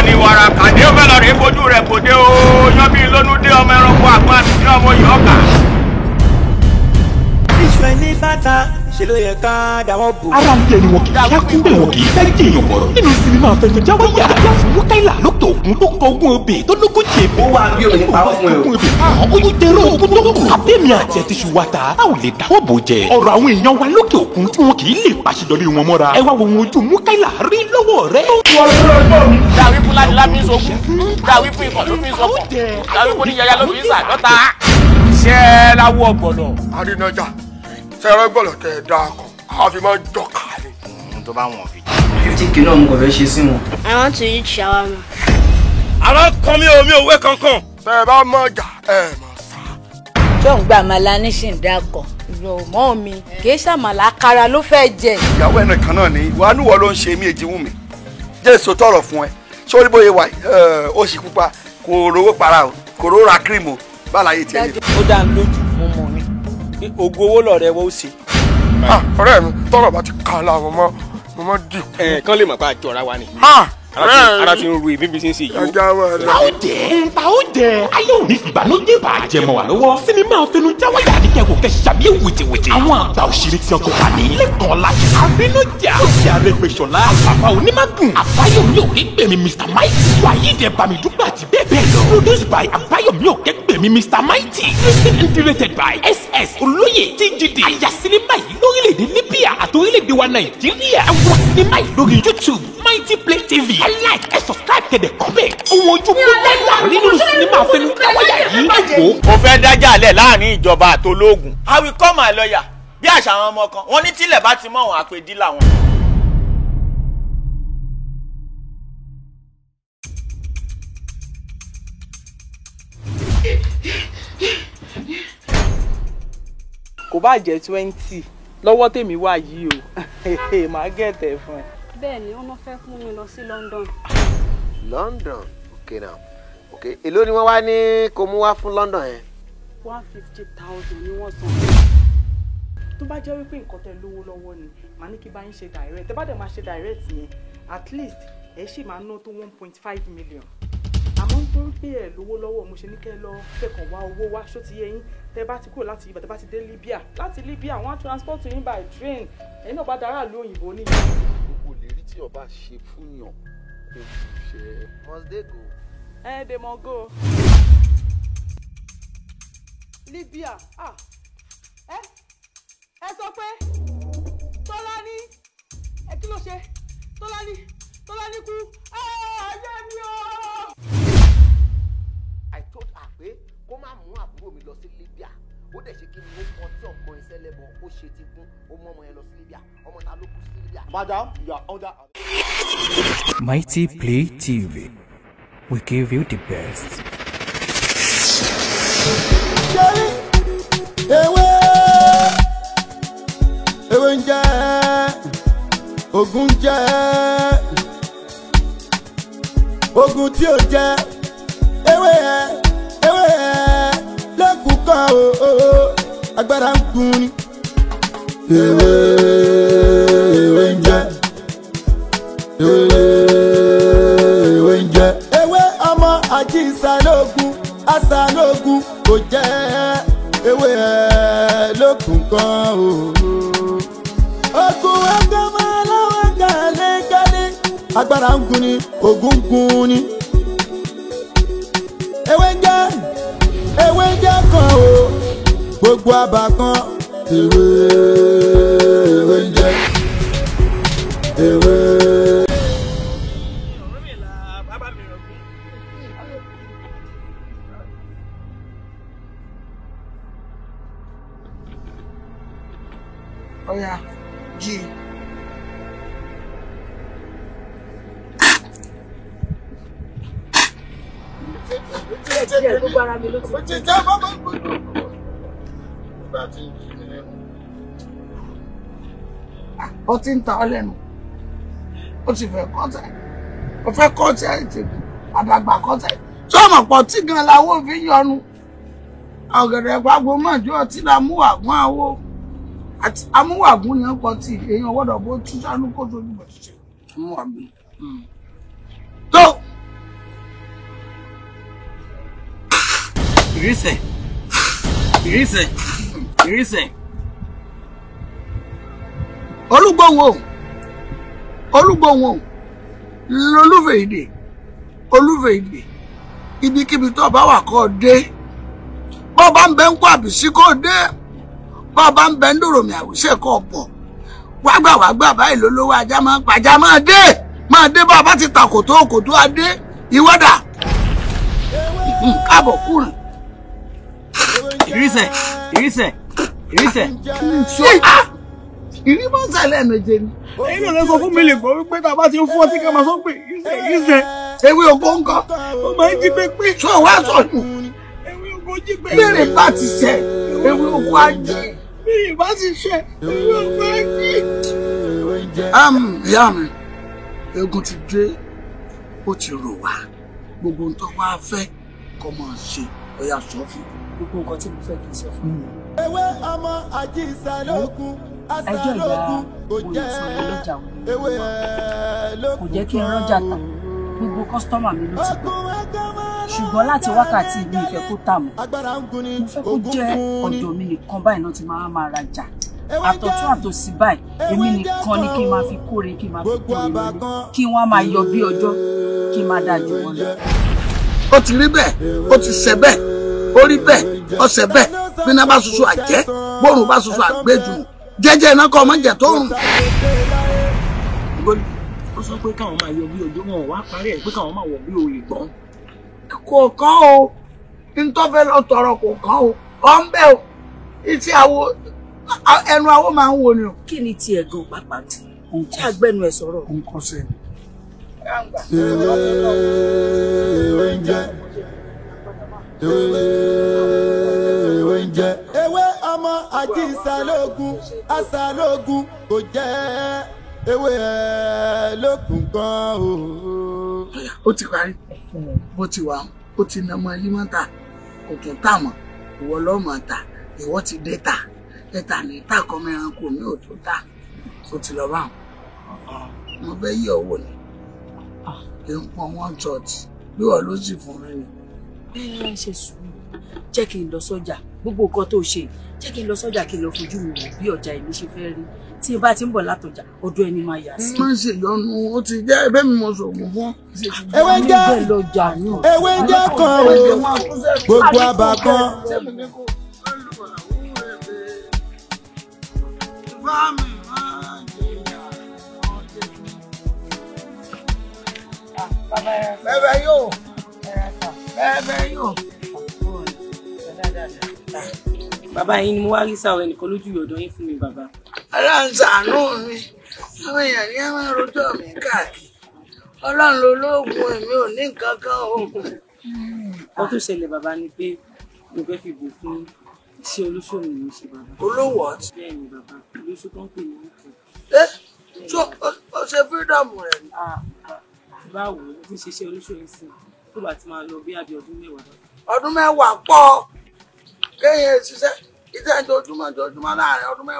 ni wàrà kàdé ó fẹ́ lọ rèé fojú rẹ̀ kò dé o yan bí lónú dé ọmọ ẹranko àgbọn àti ní ọmọ yìí ọkà. ìṣẹ́ ní bàtà ṣe ló yẹ ká dáwọ́ bò. ara ń yẹ ni wọn kì í ṣáàkú bẹ́ẹ̀ wọn kì í fẹ́ jẹ̀yàn bọ̀rọ̀ nínú sinimá fẹ̀fẹ̀ jáwọ́ yà á fún Mukaila lókè òkun tó kọ ogún obì tó lógún jẹ. ó wà bí òní pa ọkùnrin o. ogún obì oyún tẹ̀rọ ogún tó kù. abẹ́mi àti ẹ̀ ti ṣù wá ta a ò lè dáwọ́ bò jẹ. ọ̀rọ̀ àwọn èèyàn wa lókè òkun tí wọn kì í lè pàṣẹdọ̀rí wọn mọ́ra. ẹ wá wo ohun ojú Mukaila rí lọ́wọ́ rẹ. dàwí fún ládìlá fi ń sọkún dàwí fún ikọ̀ ló fi ń sọkún dàwí fún oníyàyà ló fi ń sàdọ́ta. ṣé láwọ gbọ́dọ̀. àrínájà sẹ́rẹ́ gbọ́dọ̀ tẹ̀ ẹ́ dáa kan a fi máa ń dọ̀ka ni. tó bá wọn fi. 50 kilo mo kò fẹ́ ṣe sí wọn. I want to eat shawarma. àwọn kan mi ò wé kankan. tẹ́ ẹ bá mọ̀ jà ẹ mọ̀ sá. tó ń gba àmàlà ní ṣìǹdàkọ̀ ìrọ̀mọ́ mi kì í ṣàmàlà kára ló fẹ́ jẹ. ìyàwó ẹnì kan náà ni wàá núwọ ló ń ṣe mí èjì wù mí jẹ́ èso tọrọ fún ẹ sórí bóyá wà ó sì pupa kò rówó para o kò rówó ra kírímù báláyé tiẹ̀ ní. ó dá ń lójú mo mọ̀ ni ògo owó lọ̀rẹ́ wọ́n ó ṣe. ọ̀rẹ́ mi tọrọ bá ti kàn láwọn mo mọ dì. kán lè mọ̀ pé àjọra wa ni. ara ti ń ru èmi bí sí ń ṣe yìí. ẹja wọn ta ó jẹ ayé òní fìbànújẹ́ bàjẹ́ mọ́ wa lọ́wọ́. sinimá fẹnu jáwọ́ yà ní kẹ́kọ̀ọ́ kẹ́ ṣàbí wìtìwìtì. àwọn àgbà òṣèré tí ọkọ̀ wà ní. lẹ́kàn láti àbínújà. òṣì Arẹ́gbẹ́ṣọlá àpapọ̀ onímàgùn. àbáyọ̀mí òkègbèmí Mr Mighty. wàyídẹ bàmídúgbà àti bẹ́ẹ̀ bẹ́ẹ̀ lọ. produced by àbáyọ̀mí òkègbèmí Mr Mighty. written and directed by SS olóyè TGD. àyà sinimá yìí lórílẹ̀‐èdè Libya àti orílẹ̀‐èdè wa Nàìjíríà. àwọn sinimá yìí lórí YouTube Mighty Play TV. ẹ like ẹ subscribe kẹ́dẹ̀ comment. ohun ojú Mukaila nínú sinimá fẹnu jáwọ́ yà yìí. mo fẹ́ dájà lẹ̀ láàrin ìjọba àtológun. I will call my lawyer bí àṣà àwọn ọmọ kan wọ́n ní tílẹ̀ bá ti mọ̀ wọn àpèdí làwọn. kò bá jẹ́ 20 lọ́wọ́ tèmi wà yìí o màá gẹ̀tẹ̀ fún ẹ. Bẹ́ẹ̀ ni wọ́n fẹ́ mú mi lọ sí London. London okay now okay èló ni wọ́n wá ní kó mú wá fún London yẹn. 150,000 ni wọ́n san. tó bá jẹ́ wípé nǹkan tẹ́ lówó lọ́wọ́ ni màá ní kí bá yín ṣe direct tẹ́ bá dẹ̀ máa ṣe direct yẹn at least ẹ ṣì máa ná tó 1.5 million. àmọ́ nítorí pé ẹ lówó lọ́wọ́ mo ṣe ní kẹ́ lọ kẹ́kọ̀ọ́ wá owó wá ṣó ti yé yín tẹ́ bá ti kúrò láti ibà tẹ́ bá ti dé Libya láti Libya wọ́n á transport yín by train ẹ̀yin náà bá dára lu òyìnbó nìyẹn. gbogbo ìlérí tí ọba ṣe fún yàn kò ṣe. must they go. They must go. Libya ẹ sọ pé Tọ́lání kí ló ṣe Tọ́lání kú ayé mi o. I told her pé kó má mú àbúrò mi lọ sí Libya ó dẹ̀ ṣe kí ni ó kàn tí ọkọ iṣẹ́ lẹ́bọn ó ṣe ti gún ó mú ọmọ yẹn lọ sí Libya ọmọ ta ló kú sí Libya. Madam, you are under. Mighty Play TV, we give you the best. Ewé ń jẹ́ ogun jẹ́ ogun tí ò jẹ́ ewé lẹ́kùn kan o agbára ń gun ni. Ewé ń jẹ́ ewé ń jẹ́ ewé ọmọ àjíṣàlógún àṣàlógún kò jẹ́ ewé lẹ́kùn kan o. Ogun agama lọ́wọ́ gàlẹ́gàlẹ́ agbára ń gun ni ogun ń gun ni. Ewé ń jẹ́ kan o gbogbo àbá kan ewé ń jẹ́ ewé. Ọ̀yá jí. Gbogbo ara mi ló ti. Ó ti ń ta ọ lẹ́nu. Ó ti fẹ́ kọ́tẹ̀. Ó fẹ́ kọ́tẹ̀ ìtìkù. Àdàgbà kọ́tẹ̀. Sọ́mọ̀ pọ̀ tí gan làwọn fi yọnu. Ọ̀gẹ̀dẹ̀ pàgbọ́ mọ̀jú ọtí la mú àgbọ̀n àwo. Àti amúwàgún ni ọkọ̀ tí èèyàn gbọ́dọ̀ bó tú sánú kó tó dùbọ̀ ṣiṣẹ́. Amúwàgún. Tó ìrísẹ̀. Olúgbòhùn olúfẹ́ ìdè ibikíbi tó bá wà kó dé bó bá ń bẹ ń kó àbísí kó dé bó bá ń bẹ ń dòròmì àwùṣe kó bọ̀ wágbà báyìí lólówó ajá máa ń pàjá máa dé bá bá ti ta kòtó adé ìwọ́dà káàbọ̀ kúrìn. ìrísẹ̀ ìrímọ̀sẹ̀ lẹ́ẹ̀méje ni. ẹ̀yin náà lè sọ fún mi lè gbọ́ wípé tá a bá ti ń fọ́ tí ká máa sọ pé ìrísẹ̀. ewé ògbó ńkọ́. ó máa ń jí pépé. sọ wá sọ̀tún. ewé ògbó jí pépé. bẹ́ẹ̀rẹ̀ bá ti ṣẹ̀ ewé ògbó á jí. bẹ́ẹ̀rẹ̀ bá ti ṣẹ̀ ewé ògbó á jí. ìyá mi egun ti dé ó ti rò wá gbogbo nǹkan wá fẹ́ kọ́ máa ṣe ọ̀yà sọ fún gbogbo nǹkan tí mo fẹ́ kí n sọ fún mi. ewé ọmọ àjí ìsàlógún asàlógún kò jẹ́ ewé lókun kò jẹ́ kí n rọ́jà tà gbogbo kọ́sítọ́mà mi ló ti gbọ́ ṣùgbọ́n láti wákàtí mi ìfẹ́ kó tà mọ́ mo fẹ́ kó jẹ́ ọ̀dọ̀ mi nìkan báyìí náà ti máa rajà àtọ̀tún àtòsí báyìí èmi nìkan ni kí n máa fi kóre kí n máa fi kóre lórí kí wọ́n máa yọ bí ọjọ́ kí n máa dájú wọn lọ. ó ti rí bẹ́ẹ̀ ó ti ṣe bẹ́ẹ̀ ó rí bẹ́ẹ̀ ó ṣe bẹ́ẹ̀ bí iná bá ṣoṣo àjẹ́ bóòrùn bá ṣoṣo àgbéjù jẹ́jẹ́ iná kọ́ ọmọ jẹ́ tó rùn. ó sọ pé káwọn máa yọ bí ojú wọn wá parí ẹ̀ pé káwọn máa wọ̀ bí òye gbọ́n. kò kán o ntọ́fẹ́ lọ tọrọ kò kán o ọ̀ ń bẹ́ o ìtì àwo ẹnu àwo máa ń wo ni o. kí ni tiẹ̀ gan pàápàá tí àgbẹ̀nu ẹ̀ sọ̀rọ̀. nǹkan ṣe ni. ewé ọmọ àjí ìsàlógún kò jẹ́ ewé lókun kan o. ó ti parí bó ti wà ó ti nà ọmọ ẹlí mọ́ta kò tún tà mọ́ ìwọ lọ́mọ ta ìwọ ti dé ta ẹ̀ta ní ìtàkọ́ mẹ́ran kò ní òtó ta ó ti lọ bá wọn. mo fẹ́ yí ọwọ́ ni kí n pọn wọn chọ́ọ̀tì bí wọ́n ló sì fún mi ni. ẹ ṣe sùúrù jẹ́ kí n lọ sọ́jà gbogbo nǹkan tó ṣe jẹ́ kí n lọ sọ́jà kí n lọ fojú mi wò bí ọjà èmi ṣe fẹ́ rí tí n bá ti ń bọ̀ látọjà ọdún ẹni máa yà sí. má ṣe yọnu ó ti jẹ́ ẹbẹ́ mi mo sògùn fún. ewé ń jẹ́ kan o gbogbo àbá kan. bẹ́ẹ̀ yóò. Bàbá yín ni mo wá rí sáwọn ẹnìkan lójú ọ̀dọ̀ yín fún mi bàbá. Ọlọ́run ṣàánú mi àwọn èèyàn ní ẹ máa rojọ́ mi káàkiri Ọlọ́run ló lóògùn èmi ò ní nǹkan kan oògùn. Ó tó ṣẹlẹ̀ bàbá ni pé mo fẹ́ fi bò fún iṣẹ́ olóṣòwò mi ṣe bàbá. Olówó ọtí. Bẹ́ẹ̀ ni bàbá olóṣù tó ń pè ní ìkọ̀. Ṣé o ṣe fírídọ̀mù rẹ̀ ni? Báwo ló fi ṣiṣẹ́ olóṣòwò sí tó bá ti máa lọ bí àbí ọdún 10. Ọdún 10 pọ̀ kéèyàn ṣiṣẹ́ iṣẹ́ ojoojúmọ́ láàrin ọdún 10.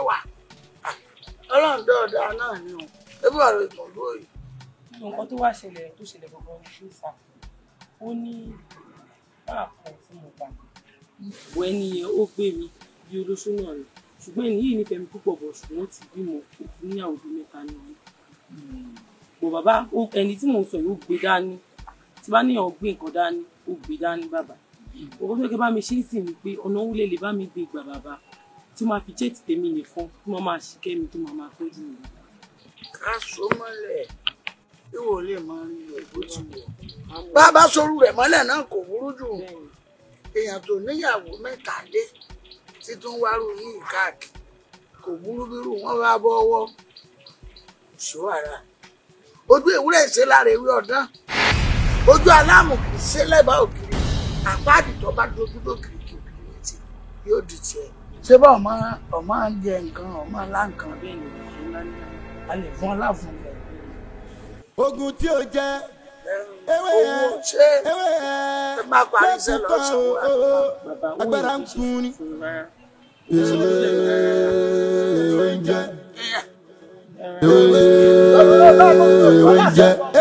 Ọlọ́run dọ́ọ̀dá náà ni o ebi ọ̀rọ̀ ìtọ́jú òye. Nǹkan tó wá ṣẹlẹ̀ gbogbo ṣe sá ó ní báàkàn tí mo gbà bọ ẹni yẹn ó gbé mi bí olóṣù náà rẹ ṣùgbọ́n ẹni yìí nífẹ̀ẹ́ mi púpọ̀ bọ̀ ṣùgbọ́n ó ti bímọ òkú níyàwó bí 3 ni wọn. Bọ̀ bàbá ẹni tí mò ń sọ yìí ó gbé dání tí bá níyàn gbé nǹkan dání ó gbé dání bàbá. Òkú tó kẹ́ bá mi ṣe é sì ni pé ọ̀nà òun lè bá mi gbé ìgbà bàbá tí máa fi jẹ́ tèmi nìkan tí wọ́n máa ṣìkẹ́ mi tó máa tọ́jú mi. Ká so mọ́lẹ̀ tí wò lè máa rí ògbó ti wọ̀. Bàbá sorú rẹ̀ mọ́lẹ̀ náà kò burú jù. Èèyàn tó níyàwó 3 dé títún wárú yìí káàkiri kò burú bírú wọn bá bọ́wọ́ ṣòwàrà. Ojú ewúrẹ́ ṣe lára ewé ọ̀dán. Ojú aláàmù kì í ṣe lẹ́bàá òkìrì. Àpáàdì tó bá dojú lókìrì kì í ti yóò di tiẹ̀. Ṣé bá ọmọ ń jẹ nǹkan ọmọ ńlá nǹkan bẹ́ẹ̀ ni a lè fún ọlá fún un. Ogun tí ó jẹ ewé ẹ máa parí iṣẹ́ lọ sọ́wọ́ agbára ń kun ni.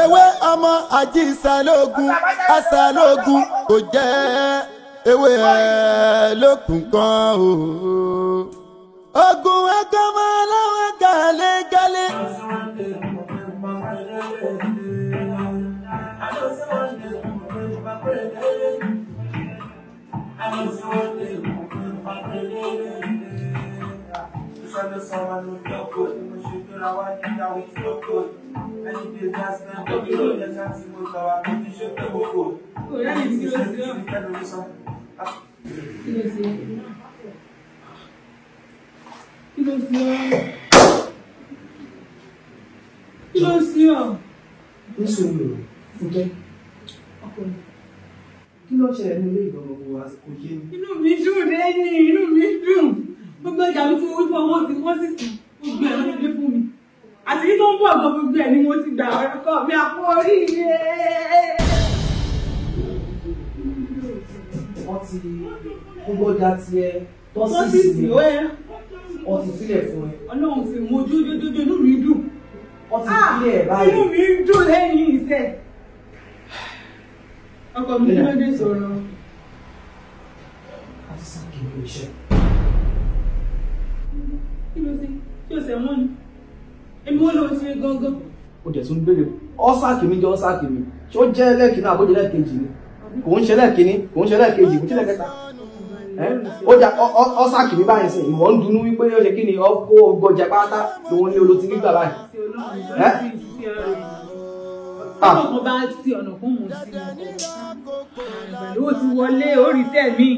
ewé ọmọ àjí ìsàlógún kò jẹ́ ewé ẹ lókun kan o. Ogun ẹ̀kọ́ máa láwọn gàlégàlé. Kí ló sí ọ? Nísòro Fúnkẹ́. Kí ló ṣẹlẹ̀ ní ilé ìgbọ̀ngbọ̀ àsìkò yé mi? Inú mi dùn lẹ́yìn, inú mi dùn. Gbogbo ìjà ló fún owó owó tí wọ́n sì sùn. Gbogbo ẹ̀ ló ti dé fún mi. Àti ní tó ń bọ̀ gan gbogbo ẹ̀ ni mo ti gbà ọkọ mi àpò oríire. Wọ́n ti gbogbo ọjà tiẹ̀ tọ́sísì mi. Wọ́n ti sílẹ̀ fún ẹ. Ọlọ́run sì mú ojoojoojú inú mi dùn. Wọ́n ti sílẹ̀ báyìí. Inú mi dùn lẹ́yìn iṣẹ́. Ọkọ mi ló dé sọ̀rọ̀. A ti sá kí n kò iṣẹ́. Kí ló ṣe? Kí o ṣẹ̀ wọ́n ni? Èmi wọ́n ló ń ṣe gangan. Ó dẹ̀ tún béèrè ọ́sàkì mi jẹ́ ọ́sàkì mi. Ṣé ó jẹ́ lẹ́ẹ̀kínní àbójẹ́ lẹ́ẹ̀kejì ni? Kò ń ṣe lẹ́ẹ̀kínní, kò ń ṣe lẹ́ẹ̀kejì, kò ń ṣe lẹ́ẹ̀kẹta. Ó jà ọ́sàkì mi báyìí sìn, ìwọ ń dunú wípé ó ṣe kí ni ọkọ̀ gbọ́jà pátá lòun ní olóòtú nígbà báyìí. Ọkọ̀ bá ti ọ̀nà fún mọ̀ sí ọkọ̀. Owó ti wọlé, oríṣẹ́ mi.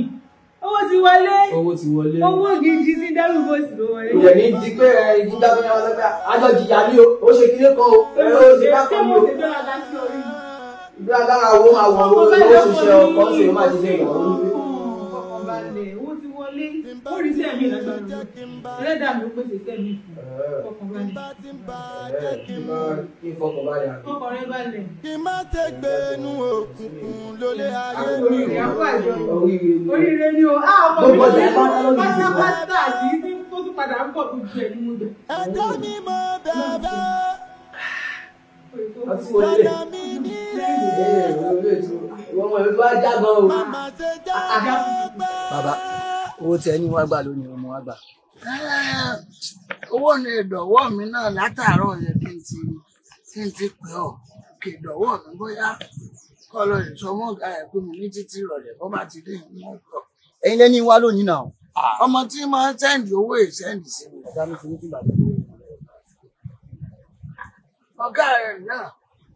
Owó ti wọlé. Owó ti wọlé. Owó gidi sí dẹ́rù bó sì ló wọlé. Ìyẹn ní di pé ìjíjà tó ní àwọn ọlọ́pàá àjọ jìyà ní o, ó ṣe kílé kan o, ó ṣe bá kan ní o. Ìgbé agbára owó máa wọ̀ owó ṣiṣẹ́ ọkọ̀ ṣe ó máa ti lé ìyàwó nílé. Owó ti wọlé, oríṣẹ́ mi lágbára mi. Ẹlẹ́dàá mi ó pèsè sẹ́mi fún ọkọ̀balẹ̀. Kí fọkànbalẹ̀ àná. Ọkọ̀ rẹ balẹ̀. Kí má tẹ́ gbé inú òkùnkùn lólé ayé. Oríire àpò àjọ. Oríire ni o. Ọkọ̀ mi ló ń pátápátá àti tó tún padà ń bọ̀ gbogbo ẹ̀ ní mo jẹ. Ẹ̀dá mi mọ bẹ́ẹ̀. Àti wọlé. Ìwọ̀n mọ̀ ìlú ajá gan o. Bàbá, owó tí ẹni wá gbà lónìí ọmọ wá gbà. Owó ni ìdọ̀wọ́ mi náà látàárọ̀ yẹ kí n ti pè ọ́ kí ìdọ̀wọ́ mi bóyá kọ́ lọ ìṣọmọ́ ọ̀gá ẹ̀ pé mo ní títí ìrọ̀lẹ́ bó bá ti dé ìmú ọ̀pọ̀. Ẹ̀yin lẹ́ni wá lónìí náà. Ọmọ tí máa ń sẹ́ndì owó ìsẹ́ndì sí mi. Ọ̀gá mi fi ní kí bàbá. Ọ̀gá rẹ̀ náà,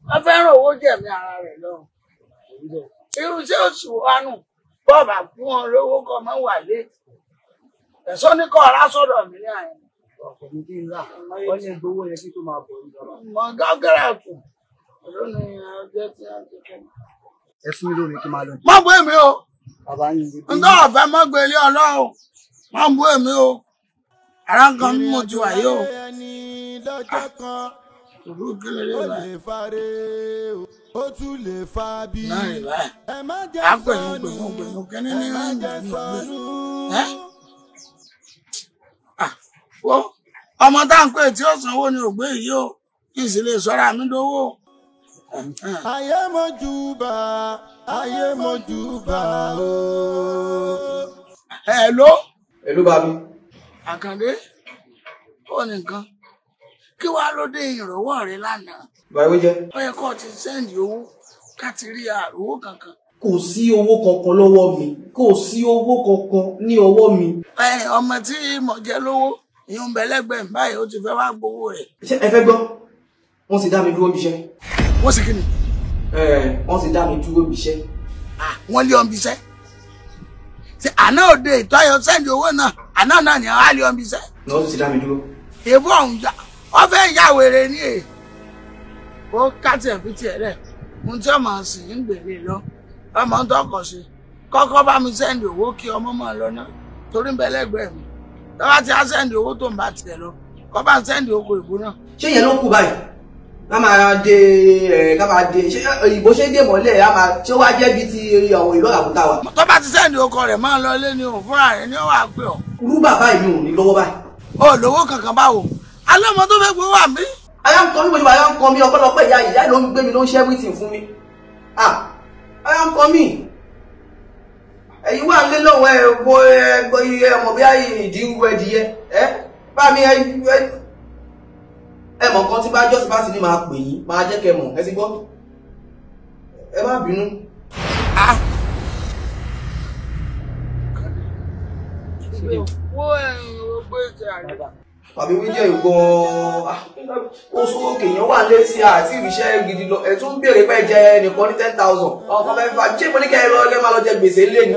wọ́n fẹ́ràn owó jẹ̀mí ara rẹ̀ lọ. Irú iṣẹ́ oṣù wánù bọ́ọ̀bà fún wọn lówó kọ́ máa wà lé. Ẹ̀sọ́ ní kọ́ ọ̀rá sọ̀rọ̀ mi ní àyẹ̀. Ọkọ̀ mi kí n rà, wọ́n ní gbowó yẹn kí tó máa bọ̀ níjọba. Mọ̀ gọ́gẹ́rẹ́ kù. Lónìí ọjọ́ tí a ti kọ́. Ẹ fún mi lómi kí n máa lọ. Má bú èmi o. Bàbá yín lè bí. Ǹjọ́ ọ̀fẹ́ mọ́ gbé ilé ọlọ́run. Má bú èmi o. Ara ń kan ní mo ti wà yìí o. Òbú kí lè lè báyìí. Ó tún lè fa bí. Náà rè báyìí. A gbẹ̀yìn kẹ́ni ní ìgbẹ́. Wo ọmọ tá à ń pè tí ó sanwó ni ògbé yìí o. Kí n sì lè sọ́ra mi dówó. Ayé mojúbà, ayé mojúbà o. Hello. Hello bá mi. Àkàndé, ó nìkan. Kí wàá ló dé ìrànwọ́ rẹ lánàá? Báwo jẹ́? Ó yẹ kó o ti sẹ́ndì owó ká ti rí àròwó kankan. Kò sí owó kankan lọ́wọ́ mi. Kò sí owó kankan ní ọwọ́ mi. Ọmọ tí mo jẹ lówó, ìyún bẹ̀lẹ́gbẹ̀ẹ́ báyìí ó ti fẹ́ wá gbowó rẹ̀. Ṣé ẹ fẹ́ gbọ́? Wọ́n ti dá mi dúró bíṣẹ́. Wọ́n sì kí ni? Wọ́n ti dá mi dúró bíṣẹ́. Wọ́n lé ọ bíṣẹ́. Ṣé àná òde ìtọ́ ayọ̀ sẹ́ndì owó náà, àná náà ni àwọn á lé ọ bíṣẹ́. Wọ́n ti dá mi dúró. Èbú ọ̀hún jà, wọ́n fẹ́ yà wèrè ní èyí. Ó káàtì ẹ̀ fi tiẹ̀ rẹ̀. Mo tí ọmọ sì ń gbèrè lọ. Ọmọ tó kọ̀ sí. Kọ́kọ́ bá mi sẹ́ndì owó kí ọmọ máa lọ náà. Torí ń bẹ lẹ́gbẹ̀ẹ́ mi. Tọ́wá ti á sẹ́ndì owó tó ń bá tiẹ̀ lọ. Kọ́ bá ń sẹ́ndì oko ìbò náà. Ṣé yẹn ló kù báyìí? Ká máa dé ká máa dé ṣé ìbò ṣe dé mọ́lẹ̀ á máa ṣé wá jẹ́ bí ti àwọn ìlú àbúta wa. Tó bá ti sẹ́ndì oko rẹ̀ máa lọ ilé ni òun fúnra rẹ̀ ni ó wà pé ọ̀. Irú bàbá mi ò ní lọ́wọ́ báyìí. Ó lówó kankan báwo? Alẹ́ ọmọ tó fẹ́ gbé wà mí. Aya ń kọ́ mi bójú aya ń kọ́ mi ọ̀pọ̀lọpọ̀ ìyá ló ń gbé mi ló ń ṣe everything fún mi. Aya ń kọ́ mi. ẹ̀yin wà nílé lọ́wọ́ ẹ̀ ọmọ bí ìdí ń wọ ẹdìyẹ bá mi ẹ mọ̀ kan tí bá jọ́sí bá sì ní máa pè yín máa jẹ́ kẹ́ mọ̀ ẹ ti gbọ́ ẹ má bínú. Tàbí wíjẹ́ ìgbọ́ oṣù òkè èèyàn wà lé sí àti ìrìṣẹ́ gidi lọ ẹ̀ tún béèrè pé jẹ nìkan ní 10,000 ọkàn mẹ́fà ṣé mo ní kẹ́ ẹ lọ lẹ́ máa lọ jẹ gbèsè lé ni.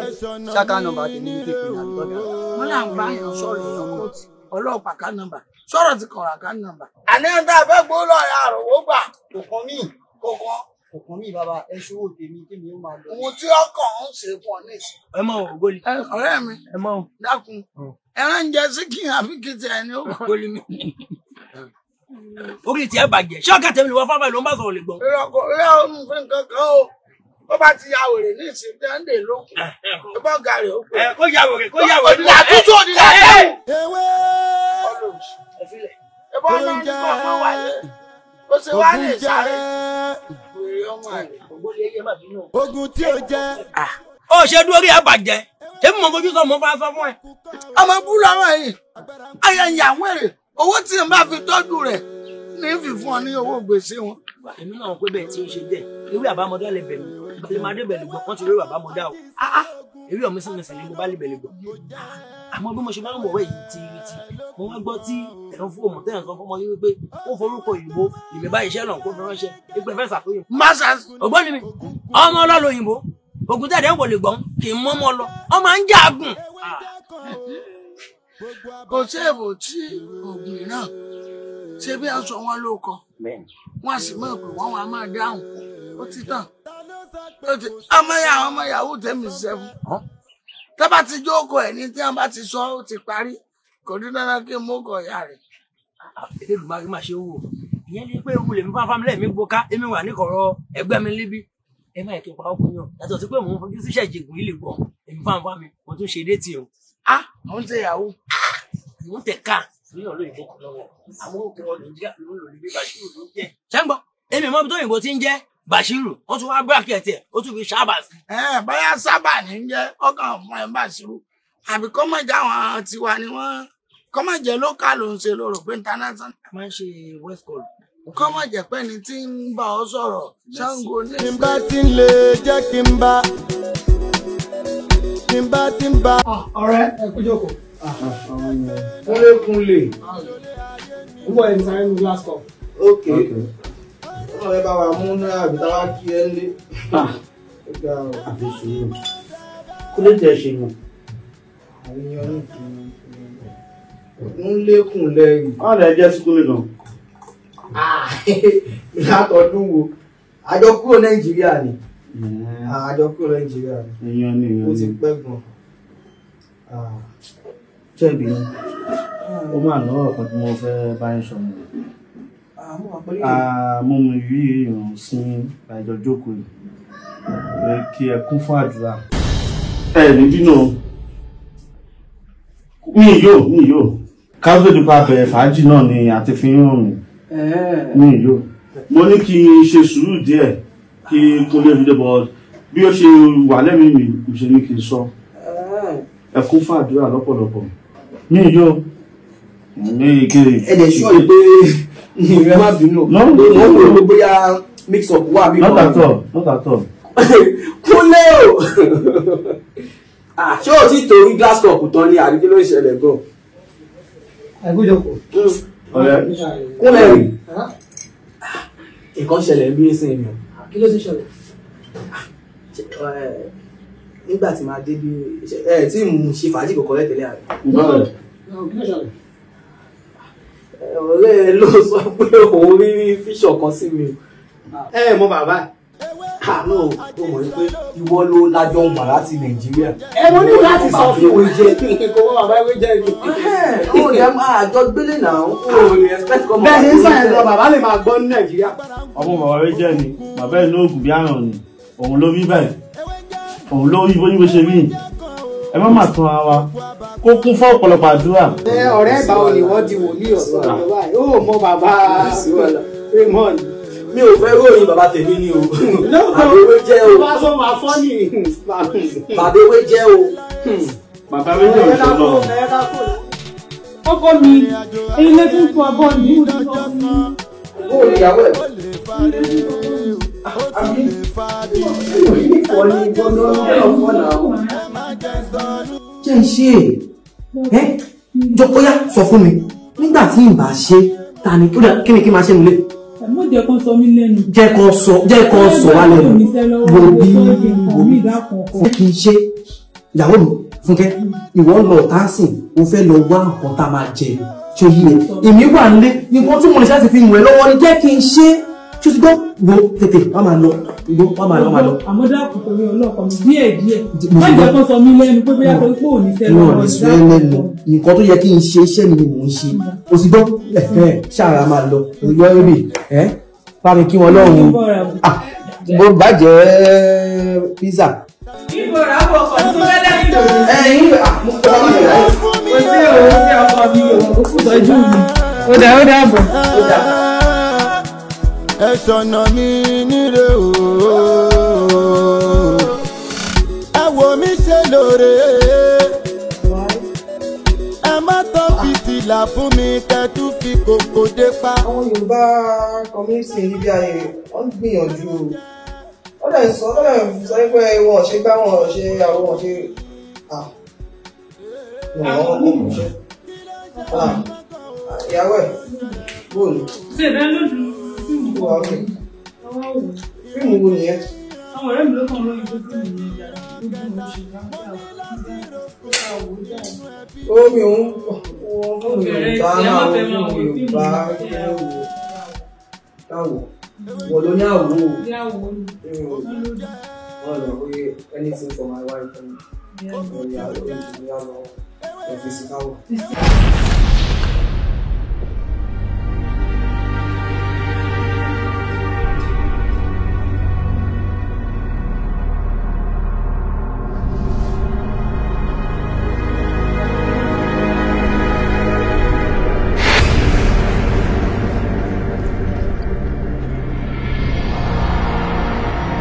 ṣáká nọ́mbà tèmi ní pípé ní àbúrò wọn là ń bá yàn sọ̀rọ̀ èèyàn kóòtù ọlọ́pàá ká nọ́mbà sọ̀rọ̀ ti kọ̀ọ̀rọ̀ ká nọ́mbà. àní ẹ̀ ń tá a fẹ́ gbó lọ ya àròwó gbà kò kàn mí ọkàn mi bàbá ẹ ṣòwò tèmi tèmi ó máa lọ. ohun tí ọkàn ń ṣe fún ọ ní ìsìn. ẹ mọ ògbólì. ọ̀rẹ́ mi ẹ mọ dákun ẹran ń jẹ síkì àbí kìtì ẹni ó gbólì mi. orí tiẹ̀ bàjẹ́ ṣé ọ̀gá tẹ̀mí ni wọ́n fáfá ló ń bá sọ̀rọ̀ lè gbọ́. ìrọ̀kọ̀ ìyá òun fún kankan o ó bá ti ya wèrè ní ìsìn dẹ́ndé lókun ó bá ga rẹ̀ ó pè. kó ya wèrè kó ya wèrè. àtúntò òdì látẹ̀wò. ẹ bọ́ ọmọ ní kọ́ ọmọ wáyé ó ṣe wá lè sáré. ogun tí ó jẹ́. ó ṣe dúró rí ẹ bàjẹ́ ṣé mo fojú sọ mo fà sọ fún ẹ. ọmọ búrú àwọn yìí ayé ìyàwó èrè owó tí n bá fi tọ́jú rẹ̀ ní fífún ọ ní owó gbèsè wọn. èmi náà pé bẹ́ẹ̀ tí ó ṣe jẹ́ ewé àbámọ́dá lè bẹ̀rù ìbàlẹ̀ máa dé bẹ̀rẹ̀ gbọ́ wọ́n ti rí àbámọ́dá o ewé ọ̀mí sí mẹsàn-án ni mo bá lè bẹ̀rẹ̀ gbọ́. àmọ́ bí mo ṣe máa ń wọ̀wẹ́ yìí ti mo wá gbọ́ tí ẹ̀rọ fún òmùtẹ́ ẹ̀rọ fún ọmọ yìí wípé ó forúkọ òyìnbó ìgbẹ́ bá iṣẹ́ náà kó fi ránṣẹ́ ìgbẹ́ fẹ́ ṣàfihàn. masas. ògbọ́n mi ọmọ ọlọ́lọ́ òyìnbó ògùn tẹ̀lé ń wọlé gbọ́n kì í mọ́mọ́ lọ ọmọ à ń jágùn. kò sí èbò tí ògùn náà ṣe bí a sọ wọn ló kọ wọn sì mọ̀ pé wọn wà máa dáhùn ó ti tàn ọmọ yahoo tẹ̀mí sẹ́fún tẹ́bà ti jókòó ẹ̀ ní tí wọ́n bá ti sọ ó ti parí kò ní dandan kí n mú ọkọ̀ ìyá rẹ̀. Elédùmarè máa ṣe wò ìyẹn ní pé ewu lèmi fún afámílẹ̀ mi gbóká èmi wà níkọ̀rọ̀ ẹgbẹ́ mi níbí ẹ má yẹ kí n pa ọkùnrin yàn yàtọ̀ sí pé mò ń fojú síṣẹ́ ìjẹ̀gùn yìí lè gbọ́ èmi fún àǹfà mi mo tún ṣe déètì o. àwọn ń ṣe yahoo. mò ń tẹ̀ ká ní olóyìnbó kan lọ́wọ́ àwọn òkè ọdún jíjà ló ń lò ní bí Bashiru ló ń jẹ́. ṣé ń gbọ́ èmi mọ́ bí tó òyìnbó ti ń jẹ́ Bashiru wọ́n tún wá bírákẹ̀tì ẹ̀ ó tún fi sábà sí. bóyá sábà ní jẹ́ ọkàn fún ẹ Bashiru àbí kọ́mọ̀jà àwọn tiwa ni wọ́n kọ́mọ̀jẹ́ lókà ló ń ṣe lóró pé international. a máa ń ṣe west coast. kọ́mọ̀jẹ́ pé ni tí ń bá ọ sọ̀rọ̀ Ṣàngó ní. tí n bá ti ń lè jẹ́ kí n bá tí n bá ti ń bá. ọ̀rẹ́ ẹ kú jókòó. kúnlé ń bọ̀ ẹni sáré ní glass cup. ok ọ̀rẹ́ bá wa mú náà àbí táwa kí ẹ lé. àfi sùúrù kúlé tẹ ṣe yàn. àríyàn ń lékùn lẹ́yìn. wọ́n lè jẹ́ síkúlé gan. látọdún wo àjọ kúrò Nàìjíríà ni àjọ kúrò Nàìjíríà ni. èèyàn ni èèyàn ni. ó ti pẹ́ gan. ṣẹ́bi ó máa lọ́wọ́ kan tí mo fẹ́ bá ń sọ mi. mo mú ìrí èèyàn sí àjọ jókòó yìí kí ẹ kún fún àdúrà. ẹ ní bínú mi yóò káfíńtì nípa bẹ̀rẹ̀ fàájì náà ni àti fi ń ràn mí mi yóò mo ní kí n ṣe sùúrù díẹ̀ kí kó lè fi dé bọ́ bí ó ṣe wà lẹ́mìí mi ṣe ní kí n sọ ẹ kún fún àdúrà lọ́pọ̀lọpọ̀ mi yóò ní ìkéré. ẹ dẹ̀ sọ pé ìrẹ́ má bínú mo ń rò bóyá mix up wà bí. not at all. kúnlé o ṣé o ti torí glass cup tán ní àdínkù ló ń ṣẹlẹ̀ gan. ẹgbẹ́jọpọ̀ ọ̀rẹ́ kúnlẹ̀ rí nǹkan ṣẹlẹ̀ bí ẹsẹ̀ èèyàn. kí ló ti ṣẹlẹ̀? nígbà tí máa dé bí tí mo ṣe fàájì kọ̀ọ̀kan lẹ́tẹ̀lẹ́ àrẹ. ọ̀rẹ́ ló sọ pé òun rí fíṣọ̀ kan sí mi. mọ bàbá àánú tó mọ̀ pé ìwọ ló lájọ ń wà láti Nàìjíríà. mo ní láti sọ fún òun jẹ kí n kò wọ́n bàbá ìwé jẹ́ mi. ó ní àjọ gbélé náà ó ní expect kọ́ mọ́. bẹ́ẹ̀ ni sáyẹn lọ bàbá lè máa gbọ́ ní Nàìjíríà. ọmọ bàbá rẹ jẹ́ ni bàbá ẹ̀ ní oògùn bí àrùn ni òun ló rí bẹ́ẹ̀ òun ló rí bó ní bó ṣe rí ẹ má máa tán ara wa kó kún fún ọ̀pọ̀lọpọ̀ àdúrà. ọ̀rẹ́ ìgbà wo ni wọ́n di wòlíì ọ̀sán ìjọba yìí ó mọ bàbá Raymond mi ò fẹ́ ròyìn bàbá tèmi ni o. Bàbéwé jẹ́ o. Bá sọ máa fọ́ ní. Bàbéwé jẹ́ o. Bàbá mi jẹ́ òṣèlú. Ọkọ mi, èyí lè tún fún abọ́ ní ìlú. Ó lè yàwó ẹ̀. Jẹ́ ṣe ẹ́ jọpọ́yá sọ fún mi nígbà tí n bá ṣe ta ni kí ni kí máa ṣe nílé. Mo jẹ́ kan sọ mí lẹ́nu. Jẹ́ kan sọ wá lẹ́nu. Wo bí kì í ṣe ìyàwó mi Fúnkẹ́ ìwọ ń lọ tánsìn o fẹ́ lọ wá nǹkan tá a máa jẹ tí ó yí ẹ èmi wà nílé nǹkan tí mo lè ṣáàtì fi mú ẹ lọ́wọ́ ni jẹ́ kí n ṣe tí o ti gbọ́ wo tètè wá máa lọ wá máa lọ. Àmọ́ dákun torí ọlọ́kọ̀ mi díẹ̀ má jẹ́ kó sọ mí lẹ́nu pé bóyá torí pé ò ní fẹ́ lọ́wọ́ lẹ́nu nǹkan tó yẹ kí n ṣe iṣẹ́ mi ni mò ń ṣe o ti gbọ́ ṣáàrà máa lọ ìgbọ́ ẹbí bá mi kí wọn lọ́rùn bó bàjẹ́ pizza. Ibo ra bọ̀ ọkọ̀ tó fẹ́ lẹ́yìn lò. Ẹ̀yin àmúkọ́ mi rẹ̀. Kò sí ọkọ mi o, ó kú tọ́jú mi. Ó dàbọ̀. Ẹ ṣọ̀nà mi níre o. Ẹ wò mí ṣe lóore. Ẹ má tọ́ fìtílà fún mi kẹ́tù fi kòkò dé pa. Àwọn Yorùbá community níbi ayé wọ́n gbìyànjú o. Ó dẹ̀ sọ pé wọ́n ṣe gbá wọn ṣe àwọn wọn ṣe ìyàwó ẹ̀ bóòlù. Ṣé ìdá lójú fíìmù wà ókè? Fíìmù wo nìyẹn? Àwọn ọ̀rẹ́ mi ló kàn lóyún tó fíìmù yẹn dára. Omi òun Yorùbá náà Yorùbá táwọ̀ wọ́n ló ní àwọ̀ wọ́n lọ pé anything for my wife and ìyá lórí ìyá lọ ẹ̀fẹ̀sì káwọ̀.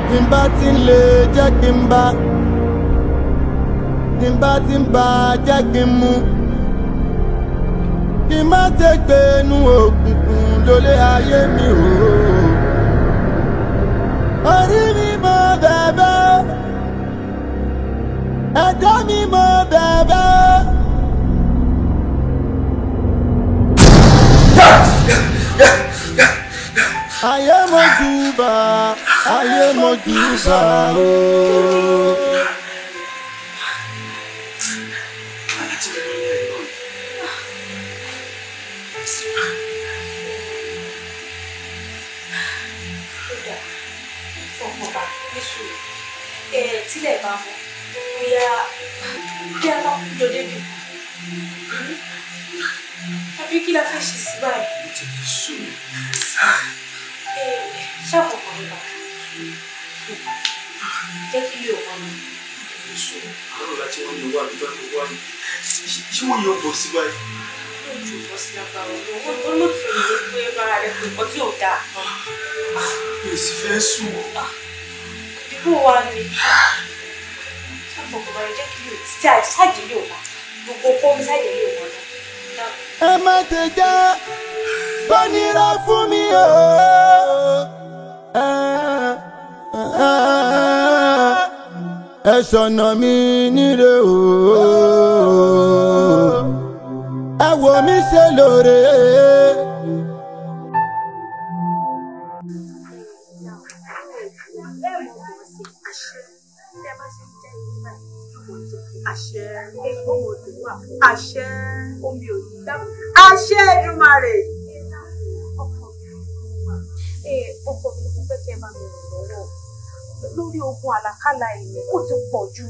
Tí n bá ti ń lè jẹ́ kí n bá, tí n bá ti ń bá jẹ́ kí n mú, kí n má ṣe gbé inú òkùnkùn lólé ayé mi o. Orí mi mo bẹ̀bẹ̀, ẹ̀dá mi mo bẹ̀bẹ̀. Ayé mojúbà, ayé mojúbà o. Tílẹ̀ bá mọ́ bóyá bí a bá kú lọ débi àbí kí la fẹ́ ṣe sí báyìí. Ṣàfọ̀kàn nípa jẹ́ kí lè ọ̀pọ̀ mi. Àwọn láti wọ́n yóò wà nígbà tó wà ní. Ṣé wọ́n yóò bọ̀ sí báyìí? Wọ́n yóò bọ̀ sí agbára ọ̀gbọ́n. Wọ́n ló fi ìwé pé bára rẹ̀ pé nǹkan tí ò dáa. Mi ò sì fẹ́ sùn. Ìbò wa ni ṣàfọ̀kàn rẹ̀ jẹ́ kí lè títí àìsáàjì lè ọ̀pá. Gbogbo kó mi sáàjì lè ọ̀pá náà. Ẹ má ti jẹ́ kó nira fún mi o. Ẹ ṣọ̀nà mi níre o. Ẹ wò mí ṣe lóore. Àṣẹ ohun òdùnú àṣẹ omi òdùnú àṣẹ Èdùmàrè. Ọkọ mi ló fẹ́ kí ẹ bá mi rìn lọ́wọ́ lórí ogun àlàkálà ẹ̀mí ó ti pọ̀ jù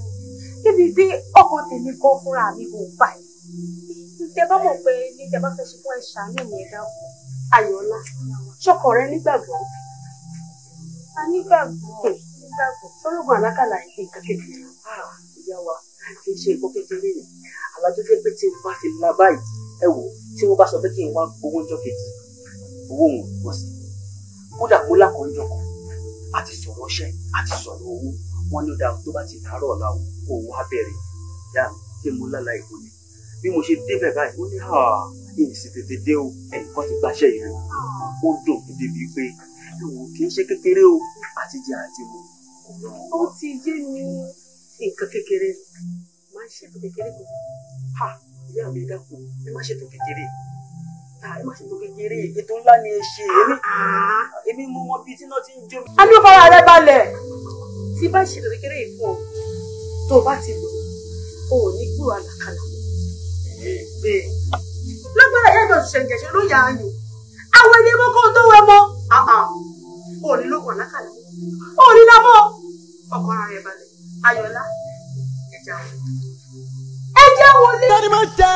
níbi tí ọkọ tèmi gan fúnra mi kò bá yìí. Tẹ bá mọ̀ pé ní tẹ bá fẹ́ ṣe fún ẹ ṣàánú mi ẹ̀dá Ayọ̀ọ́lá ṣọkọ rẹ nígbàgbọ́. A nígbàgbọ́ sọ́lọ́gùn àlàkálà ẹ̀mí nǹkan kékeré. Ìyá wa kì í ṣe nǹkan kékeré ni alájọ jẹ́ pé tí n bá ti la báyìí ẹ wò tí wọ́n bá sọ pé kí n wá owó ọjọ́ kejì owó òun wọ́n sì kódà kó lákòójọ kan àti sọ̀rọ̀ ṣẹ́ àti sọ̀rọ̀ owó wọn ní ó dáa tó bá ti dàárọ̀ ọ̀la kó wá bẹ̀rẹ̀ yá tí mo lálá ìbò ni bí mo ṣe débẹ̀ báyìí ó ní èyí sì tètè dé o ẹnìkan ti gbàṣẹ́ yìí ó dùn mí débi pé kì í ṣe kékeré o àti jẹ àti mu. ó ti yé mi nǹkan kékeré máa ń ṣètò kékeré kan ìyá mi dákun ẹ má ṣètò kékeré ẹ má ṣètò kékeré ètò ńlá ni ẹ ṣe èmi mú wọn bíi tí náà ti ń jó. a ní fara rẹ balẹ̀ tí bá ṣètò kékeré yìí fún ọ tó o bá ti lò ó ò ní gbúrò àlàkalà lágbára ìyá ìjọ ṣiṣẹ́ ìjẹ̀ṣẹ́ ló yà á yò àwọn ilé mọ́kọ́ tó wẹ mọ́ ò ní ló wọ̀ lákàlà ò ní dá mọ́ ọkọ̀ ara rẹ̀ balẹ̀ Ayọ̀lá ẹja wọlé. tani mo jẹ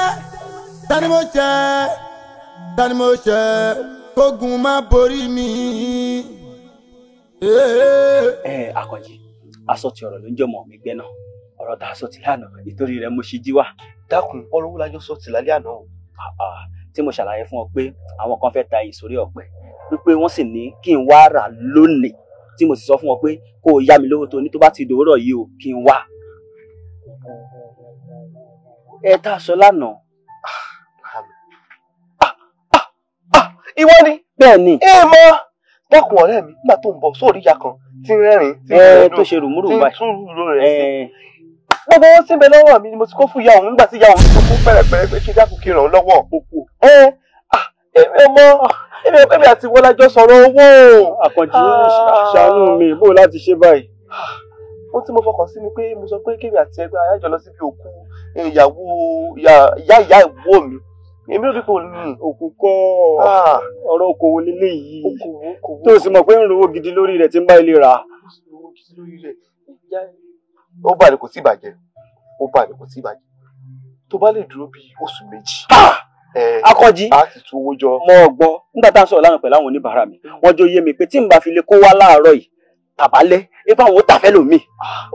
tani mo jẹ kógun má borí mi. Àkànjí aṣọ ti ọ̀rọ̀ ló ń jẹ́ ọmọ mi gbẹ́ náà ọ̀rọ̀ tá a sọ ti lánàá nítorí rẹ̀ mo ṣe jí wá. dákun ọ̀rọ̀ wo lájọ sọ ti lálẹ́ àná o. tí mo ṣàlàyé fún ọ pé àwọn kan fẹ́ ta ìsórí ọ̀pẹ wípé wọ́n sì ní kí n wá rà lónìí tí mo sì sọ fún ọ pé kó o yá mi lówó tó ní tó bá ti dòwúrọ̀ yìí o kí n wá. Tá a sọ lánàá. ìwọ ni. bẹ́ẹ̀ ni. mọ dákun ọ̀rẹ́ mi nígbà tó ń bọ̀ sóòrí ìyá kan tí ń rẹ́rìn tó ṣe rùmúrù báyìí tí ń tún rúro rẹ̀ sí. gbogbo owó tí ń bẹ lọ́wọ́ mi ni mo ti kó fún ìyá òun nígbà tí ìyá òun tó kún pẹ̀rẹ̀pẹ̀rẹ̀ pé kí dákun kí ràn án lọ́wọ́ òkú. èmi àti wọlájọ sọ̀rọ̀ owó. Àkànjí ṣàánú mi bó láti ṣe báyìí. ohun tí mo fọkàn sí ni pé mo sọ pé kémi àti ẹgbẹ́ ayájọ lọ síbi òkú ìyàwó ìyá ìwó mi èmi ló dípò ní òkú kọ́ ọ̀rọ̀ okòwò lílé yìí tó sì mọ̀ pé ń rówó gidi lórí rẹ̀ tí ń bá ilé rà. ó bà ní kò tí bàjẹ́ tó bá lè dúró bí oṣù méjì. Àkànjí a ti tú owó jọ. mo gbọ́ nígbà tá a sọ̀rọ̀ lánàá pẹ̀lú àwọn oníbàárà mi wọ́n jó yé mi pé tí n bá fi lè kó wá láàárọ̀ yìí tàbálẹ́ ipá àwọn ó tàfẹ́ lòmíì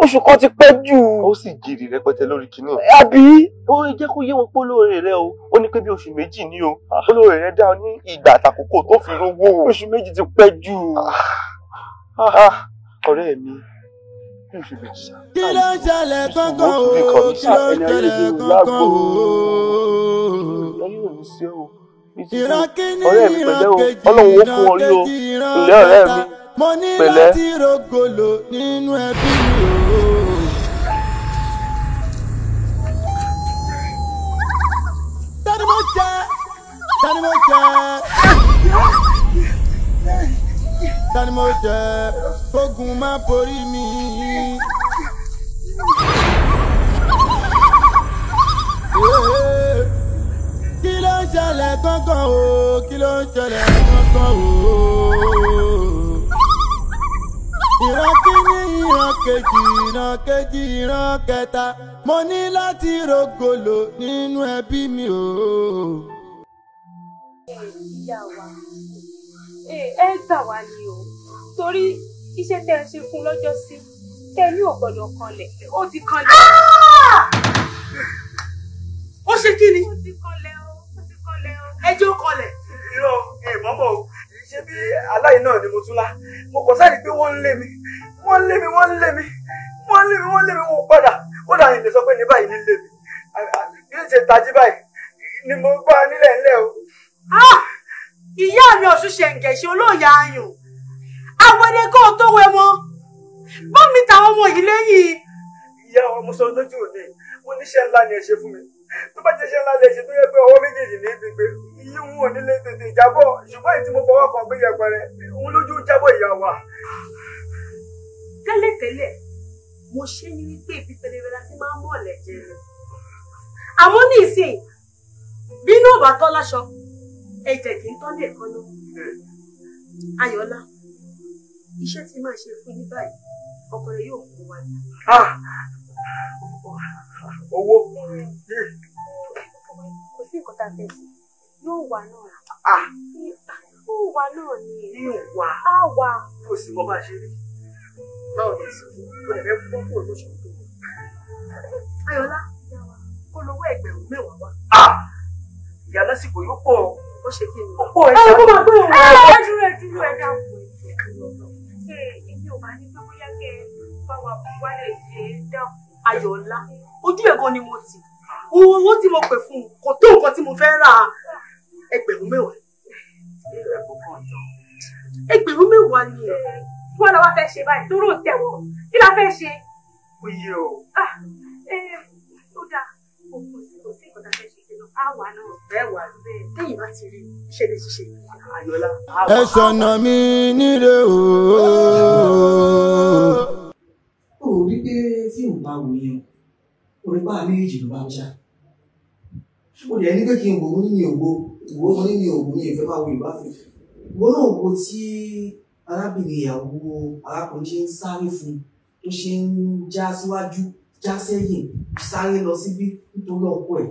oṣù kan ti pẹ́ jù. ó sì jèrè rẹpẹtẹ lórí kinní. àbí. ó jẹ́ kó yé wọn pé olóore rẹ o ó ní pé bí oṣù méjì ní o olóore rẹ dá ọ ní ìgbà àtàkókò tó fi rówó. oṣù méjì ti pẹ́ jù. ọ̀rẹ́ mi oṣù méjì sá. kí ló ń ṣẹlẹ̀ kankan o kí ló ń ṣẹlẹ̀ kankan o. ìran kìíní ìran kejì ìran kejì ìran kẹta mo ní láti rògbòlò nínú ẹbí mi o. tani mo jẹ tani mo jẹ kógun má borí mi. kí ló ń ṣẹlẹ̀ kankan o kí ló ń ṣẹlẹ̀ kankan o. ìran kìíní ìran kejì ìran kejì ìran kẹta mo ní láti rògbòlò nínú ẹbí mi o. ìyá wa ẹ gbà wá ní o torí iṣẹ́ tẹ́ ẹ ṣe fún lọ́jọ́ sí tẹ́ ẹ ní ò gbọ́dọ̀ kanlẹ̀ ó ti kanlẹ̀. ó ṣe kí ni. ó ti kanlẹ̀ o ẹjọ́ kanlẹ̀. irọ́ ìmọ̀mọ́ o ṣé bí aláì náà ni mo tún lá mo kàn sáré pé wọ́n ń lé mi wọ́n padà ó dà yín lè sọ pé ní báyìí ní lé mi bí ó ṣe tají báyìí ni mo bá nílẹ̀ ńlẹ̀ o. ìyá mi ọ̀ṣun ṣẹ̀ǹgẹ̀ṣẹ̀ olóòyà ayùn àwọn ẹni kó tó wẹ mọ́ bọ́ mi tàwọn ọmọ yìí lẹ́yìn. ìyá ọmọ sọ lójú òní wọn níṣẹ́ ńlá ni ẹ ṣe fún mi tó bá jẹ́ iṣẹ́ ńlá lè ṣe tó yẹ pé ọwọ́ méjèèjì ní gbígbé iye òun ò nílé tètè jábọ̀ ṣùgbọ́n èyí tí mo fọwọ́ kan gbé yẹpẹrẹ òun lójú jábọ̀ ìyá wa. tẹ́lẹ̀tẹ́lẹ̀ mo ṣe ní wípé ìbí pẹlẹbẹ la ti máa ń mọ̀ lẹ́jẹ̀ rẹ̀ àmọ́ ní ìsìn bínú ò bá tọ́ láṣọ ẹ̀jẹ̀ kì í tọ́ lè kọ́ náà. Ayọ̀lá iṣẹ́ tí máa ṣe fún yín báyìí ọkọ rẹ yóò kó wa ní. owó kò sí nǹkan tá a fẹ́ sí yóò wà náà yóò wà náà ni á wà. kò sí mo bá ṣe rí báwo ni èsì tó lè fẹ́ fún fún olóṣù tó wù. Ayọ̀lá kó lówó ẹgbẹ̀rún mẹ́wàá wá. ìyá lásìkò yóò pọ̀ ó ṣe kí ni. ó pọ̀ ẹ kó máa gbé òun. ẹ dúró ẹ dáhùn. bá wa wálé ṣe dá Ayọ̀ọ́lá ojú ẹ̀gọ́ ni mo tì owó tí mo pè fún kò tó nǹkan tí mo fẹ́ rà ẹgbẹ̀rún mẹ́wàá ni kí wọ́n lọ wá fẹ́ ṣe báyìí tó rò tẹ̀wọ̀ kí la fẹ́ ṣe. ó yẹ o. ó dáa kò sí ìkọ̀tà fẹ́ ṣe ṣe náà á wà náà bẹ́ẹ̀ wà bẹ́ẹ̀ lẹ́yìn bá ti rí ṣe lè ṣiṣẹ́ Ayọ̀ọ́lá. ẹ ṣọ̀nà mi níre o. ó rí pé fíìmù bá wò yẹn orí bá méjì ló bá ń ṣá ó dẹ̀ ní pé kí n wò ó ní mi ò wo ìwò ó ní mi ò wò ní ìfẹ́ máa wo ìbá fi ìwọ náà wo tí arábìnrin ìyàwó arákùnrin ṣe ń sáré fún tó ṣe ń já síwájú já sẹ́yìn sáré lọ síbí nítorí ọkọ ẹ̀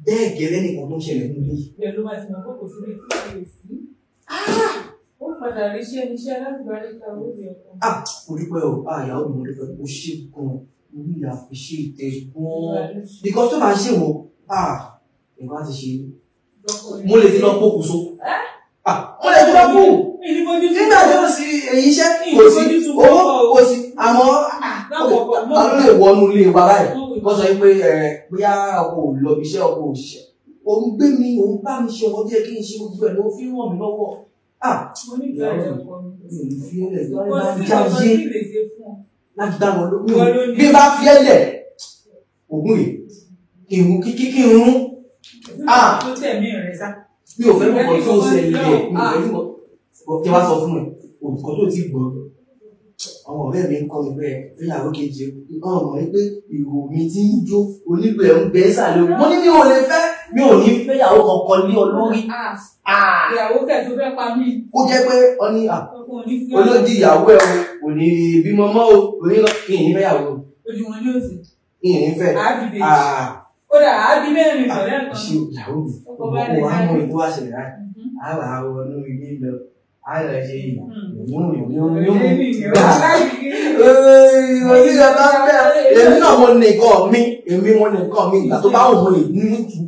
bẹ́ẹ̀ gẹ́lẹ́ nìkan tó ń ṣẹlẹ̀ nílé yìí. bẹ́ẹ̀ ló máa ti mọ̀ pé kò sí létí ìṣe sí. ó padà rí iṣẹ́ alágbàárí ká owó mi ọkọ. mo dúpẹ́ o ìyàwó mi mo dúpẹ́ o ṣe gan-an mo ní ìyá fi ṣe ìtẹ̀ gan-an nìkan tó máa ṣe wò nǹkan á ti ṣe mo lè ti lọ pokùnso mo lè ti lọ kú nígbà tí ó sì èyí iṣẹ́ kò sí owó kò sí àmọ́ àwọn lè wọnú ilé wa báyìí wọ́n sọ pé bóyá ọkọ̀ ò lọ bí iṣẹ́ ọkọ̀ ò ṣiṣẹ́ òun gbé mi òun bá mi ṣe ọkọ̀ tí ẹ kí n ṣe gbogbo ẹ̀ ló fi ràn mí lọ́wọ́ láti dá wọn lórí bí bá fi ẹlẹ ògùn rè kí n rún mi ò fẹ́ mọ̀ kọ́ tó ṣẹlẹ̀ mi ò fẹ́ mọ̀ kí wá sọ fún ẹ olùkọ́ tó ti gbọ́ àwọn ọ̀rẹ́ mi ń kọ́ mi bẹ́ẹ̀ fẹ́yàwó kejì ọ̀hún mọ̀ pé ìrò mi ti ń jó onígbẹ̀ ń bẹ́ sàlẹ̀ mo ní mi ò lè fẹ́ mi ò ní fẹ́yàwó kankan lé ọ lórí. ìyàwó tẹ̀ tó fẹ́ pa mí. ó jẹ́ pé ọ ní olódì ìyàwó ẹ̀ ò ní bímọ mọ́ o ò ní lọ kí n fẹ́yàwó. ojú wọn ní òsì. kí n fẹ́. ó dà á bí mẹ́rin pẹ̀lẹ́ kan. ṣé ìyàwó mi ó wá mú ìlú wá ṣẹlẹ̀ láì àwọn àwọn ọ̀nà ilé lọ àìlọ ṣe èmi náà mo nìkan mi ìgbà tó bá wù mí nínú jù.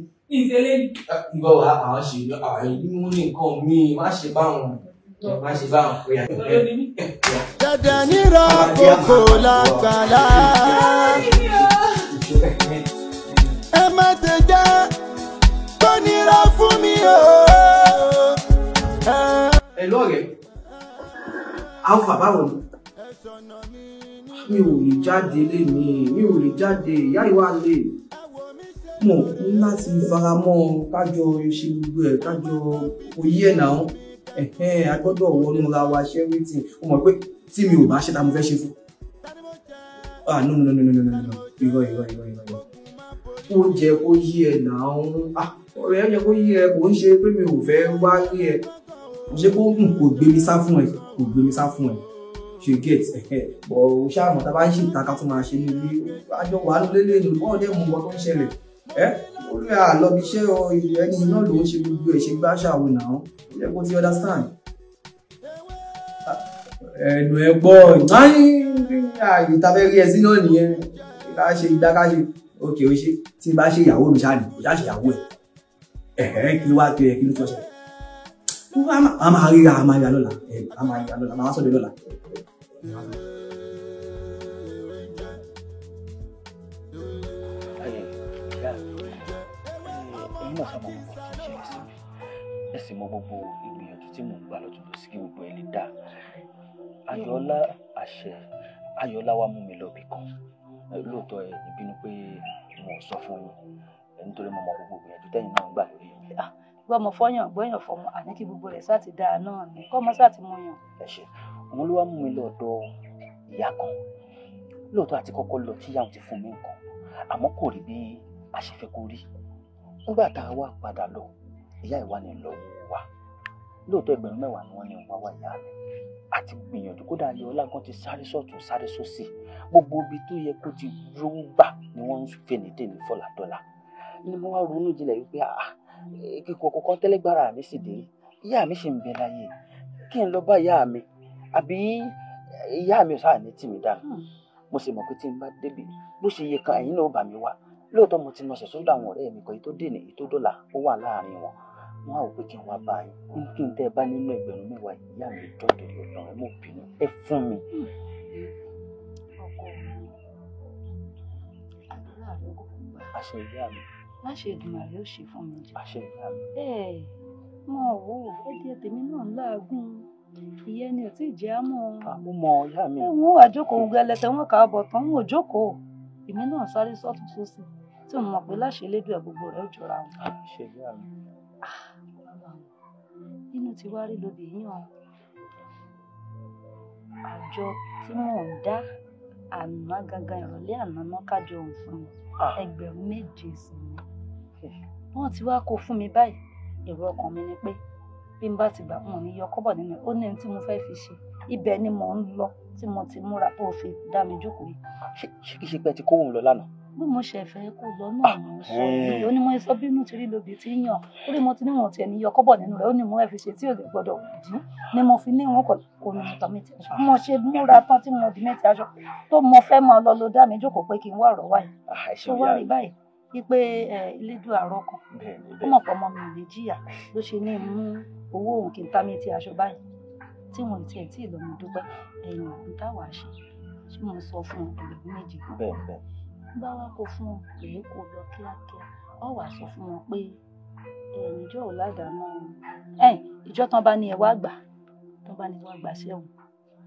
ìgbà wà àwọn ṣe èmi mo nìkan mi má ṣe báwọn pé dada nira koko lágbàlá ẹ má ti já kó nira fún mi o. Hello rẹ̀ alfa báwo ni mi ò lè jáde lénìí mi ò lè jáde ìyá ìwà lè mọ̀ ní láti faramọ́ kájọ ṣe gbogbo ẹ̀ kájọ oyé ẹ̀ náà a gbọ́dọ̀ wọnú ra wa ṣe everything o mọ̀ pé tí mi ò bá ṣe ta mo fẹ́ ṣe fún no irọ́ ó jẹ́ kó yí ẹ̀ náà ọ̀rẹ́ ẹ̀ jẹ́ kó yí ẹ̀ kò ń ṣe pé mi ò fẹ́ wá rí ẹ̀ ṣe kó kò gbé mi sá fún ẹ ṣe get bọ̀ o ṣáàmù tá a bá ń ṣe ìtaka tó máa ṣe ní ilé àjọ wà ló lélẹ̀ ní bọ́ọ̀ dẹ́ mú nǹkan tó ń ṣẹlẹ̀ orí àlọ́bí iṣẹ́ ẹni náà ló ń ṣe gbogbo ẹ̀ ṣe gbá ṣàwọn náà ó yẹ kó ti understand. ẹnu ẹ gbọ́ ìtafẹ́ rí ẹ sí náà nìyẹn ká ṣe ìdákáṣe òkè ó ṣe tí n bá ṣe ìyàwó mi ṣáà ní kò ṣáà ṣe ìyàwó ẹ̀ kí ló wá kí ló tó ṣe. a máa ríra a máa ríra lọ́la a máa sọ́dọ̀ lọ́la. èyí náà sábà mọ̀ tó ń ṣẹlẹ̀ sí mi ẹ sì mọ gbogbo ìgbìyànjú tí mò ń gbà lọ́tún lọ sí kí gbogbo ẹ lè dá Ayọ̀ọ́lá Ayọ̀ọ́lá wá mú mi lọ bì kan lóòótọ́ ẹ níbínú pé mo sọ fún yín nítorí mo mọ gbogbo ìgbìyànjú tẹ́yìn náà ń gbà lórí yín. gbọ́ mọ fọ́yàn gbọ́yàn fọmọ àní kí gbogbo rẹ̀ sáà ti dáa náà ni kọ́ mọ́ sáà ti mú yàn. ẹ ṣe òun ló wá mú mi lọ́dọ̀ ìyá kan lóòótọ́ àti kọ́kọ́ lọ tí ìyàwó ti fún mi nǹkan àmọ́ kò rí bí a ṣe fẹ́ kó rí nígbà tá a wá padà lọ ìyá ìwà ni lọ wò wá lóòótọ́ ẹgbẹ̀rún 10 ni wọ́n ní wá wá ìyá mi àti gbìyànjú kódà Ayọ̀ọ́lá gan ti sáré sọ́tún sáré sósì gbogbo ibi tó yẹ kó ti rówó gbà ni wọ́n ń fènìdènì fọlàdọ́là ni mo wá ronú jinlẹ̀ wípé kíkọ kọ̀ọ̀kan tẹ́lẹ̀gbára mi sì dé ìyá mi ṣì ń bẹ láyé kí n lọ bá ìyá mi àbí ìyá mi ò sáà ní tì mí dànù mo sì mọ̀ pé tí n bá débi bó ṣe yẹ kan ẹ̀yin náà bá mi wá lóòótọ́ mo ti nọṣẹ̀ sódò àwọn ọ̀rẹ́ mi kan èyí tó dènà èyí tó dọ́là ó wà láàrin wọn wọn á wò pé kí n wá bá yín kí n tẹ́ ẹ bá nínú ẹgbẹ̀rún 10 ìyá mi jọ́ torí Ọlọ́run ẹ mọ̀ bínú ẹ fún mi àṣẹ ìyá mi. má ṣe Èdùmàrè ó ṣe fún mi jù. àṣẹ ìyá mi. Mọ̀ wò ẹdí tèmi náà láàgùn ìyẹn ni ò tí ì jẹ́ àmọ́. mo mọ ìyá mi. Wọ́n wà jókòó gẹlẹtẹ wọn kà á bọ̀ tán wọn ò jókòó. Èmi náà sáré sọ́tún sósì tí mo mọ̀ pé láṣẹ Elédùà gbogbo rẹ̀ ó jọra wọn. àṣẹ ìyá mi. Inú ti wá rí lóde yíyan àjọ tí mò ń dá àná gangan ìrọ̀lẹ́ àná náà kájọ òun fún mi 7,000 sí ni. Wọ́n ti wá kó fún mi báyìí. Èrò ọkàn mi ni pé bí n bá ti gbà wọn ní yọ kọ́bọ̀ nínú ẹ̀ ó ní ohun tí mo fẹ́ fi ṣe ibẹ̀ ni mò ń lọ tí mo ti múra tó fi dá mi jókòó yìí. ṣé kìí ṣe pé ẹ ti kó òun lọ lánàá. bí mo ṣe fẹ́ kó lọ náà mo sọ bí onímọ̀ sọ bínú ti rí lóbi tí yàn orí mo ti ní wọn tiẹ̀ ní yọ kọ́bọ̀ nínú rẹ̀ ó ní mo fẹ́ fi ṣe tí ò lè gbọ́dọ̀ dín ni mo fi ní wọn kò ní mo tọ́ mi ti aṣọ mo ṣe múra tán tí mo di mẹ́tì aṣọ tó mo fẹ́ máa lọ ló dá mi jókòó pé kí n wá ọ̀rọ̀ wáyé tó wá rí báyìí wípé Elédùà àárọ̀ kan ó mọ̀ pé ọmọ mi ò lè jìyà ló ṣe ní mú owó òun kí n ta mi ti aṣọ báyìí tí wọn ti ẹ̀ tí ì lọ mo dúpẹ́ ẹ̀yìn òun táwa ṣe tí mo sọ fún ọ 2,000. Bá wá kó fún ọ pé kó lọ kíákíá ọ wàá sọ fún wọn pé ìjọ ò ládàáná ìjọ tán bá ní ẹ wá gbà tán bá ní wá gbà sí ẹ̀wọ̀n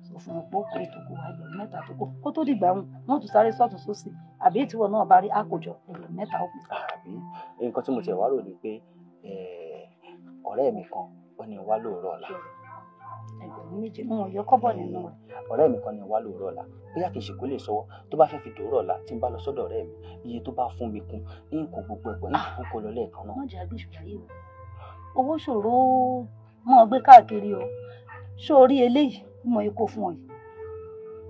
sọ fún wọn pé ó pé ètò kò wá 7 tó kù kó tó dìgbà wọn tún sáré sọ́tún sósì àbí ìtiwọ náà bá rí àkójọ 7 ó kù. àbí nǹkan tí mo ti wá rò ni pé ọ̀rẹ́ mi kan ó ní wá lóòrọ̀ ọ̀la. 7,000 wọn yọ kọ́bọ̀ nínú rẹ̀. ọ̀rẹ́ mi kan ní wá lóòrọ̀ ọ̀la bóyá kì í ṣe kó lè sọ́wọ́ tó bá fẹ́ fi dòórọ̀ ọ̀la tí n bá lọ sọ́dọ̀ ọ̀rẹ́ mi iye tó bá fún mi kún ní kò gbogbo ẹ̀pọ̀ ní kókó lọ lẹ́ẹ̀kan náà. wọ́n jẹ́ agbésùn ayé o owó ṣòro mọ́ ọ gbé káàkiri o sórí eléyìí mọ ikú fún ọ yìí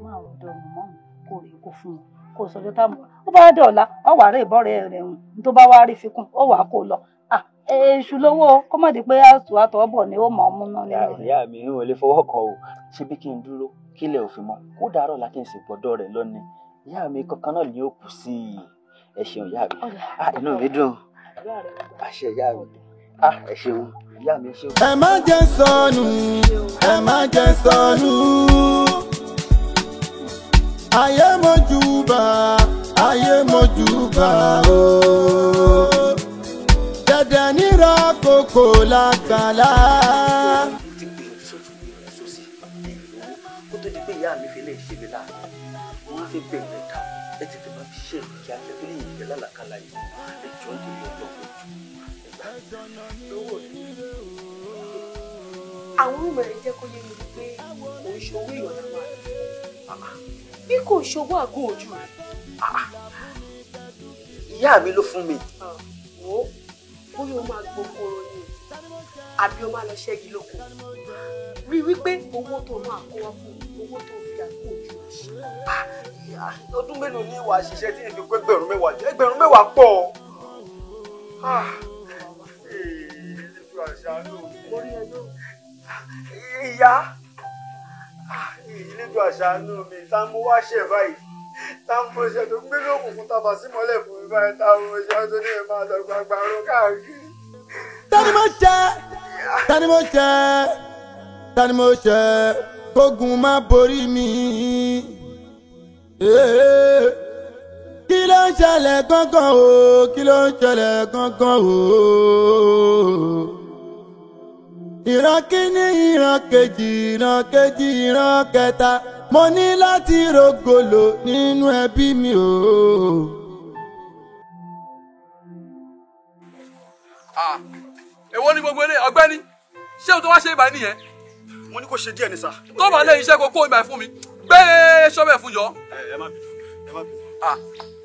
máa rọ̀ dọ̀nù mọ́ kó rí ikú fún ọ kó sọjọ́ tá mọ́ ó bá dé ọ̀la ọ wà rẹ̀ ìbọ̀rẹ̀ rẹ̀ hùn tó bá wá rí fikún ó wà kó lọ èṣù lówó kó má di pé àtọ̀ bọ̀ ni ó mọ̀ ọmú náà nínú rẹ̀. ìyá mi ò lè fọwọ́ kan o ṣé bí kí n dúró kílẹ̀ òfin mọ́ kó dàárọ̀ la kí n sì gbọ́dọ̀ rẹ̀ lọ́ni ìyá mi kankan náà ni ó kù sí i ẹ ṣeun ìyá mi inú mi dùn àṣẹ ìyá mi ẹ ṣeun ìyá mi ṣeun. ẹ má jẹ́ sọnù ẹ má jẹ́ sọnù ayé mojúbà ooo dẹ̀dẹ̀ nírà kòkò làkàlà. kó tó di pé ìyá mi fi lè ṣe mi láàánú wọn á fi bẹ̀rẹ̀ ká ẹ ti tẹ̀ bá fi ṣe ìkí ajẹ́ tó lè yẹ lálàkàlà yìí ẹjọ́ nítorí ọlọ́pàá lówó ni àwọn ọmọ rẹ jẹ́ kó yé mi pé kò ń ṣòwò ìyọ̀nà wa bí kò ṣòwò àgọ́ ojú rẹ̀. ìyá mi ló fún mi. wo bóyá o máa gbogbo oorun ni àbí o máa lọ ṣẹ́gi lóko rí wípé owó tó máa kó wá fún owó tó fi àgọ́ ojú rẹ̀ ṣe. ọdún mélòó ní ìwà àṣìṣe tí èmi kó 10,000 jẹ́ 10,000 pọ̀. orí ẹ náà. ìyá Elédùà àṣàánú mi tá mo wá ṣe báyìí tá ń bó ṣe tó gbé lókùnkùn tàbá sí mọ́lẹ̀ fún mi báyìí tá mo ṣe tó ní ẹ̀ máa lọ gbàgbà ró káàkiri. tani mo ṣe kógun má borí mi kí ló ń ṣẹlẹ̀ gangan o kí ló ń ṣẹlẹ̀ gangan o ìran kíní ìran kejì ìran kẹta mo ní láti rògbòlò nínú ẹbí mi o. èwo ni gbogbo ilé ọ̀gbẹ́ni ṣé o tó wá ṣe ibà nìyẹn. mo ní kó ṣe díẹ̀ ní sà. tó bá lé iṣẹ́ kó kó ibà fún mi gbé ṣọ́bẹ̀ fún jọ. ẹ má bínú ẹ má bínú.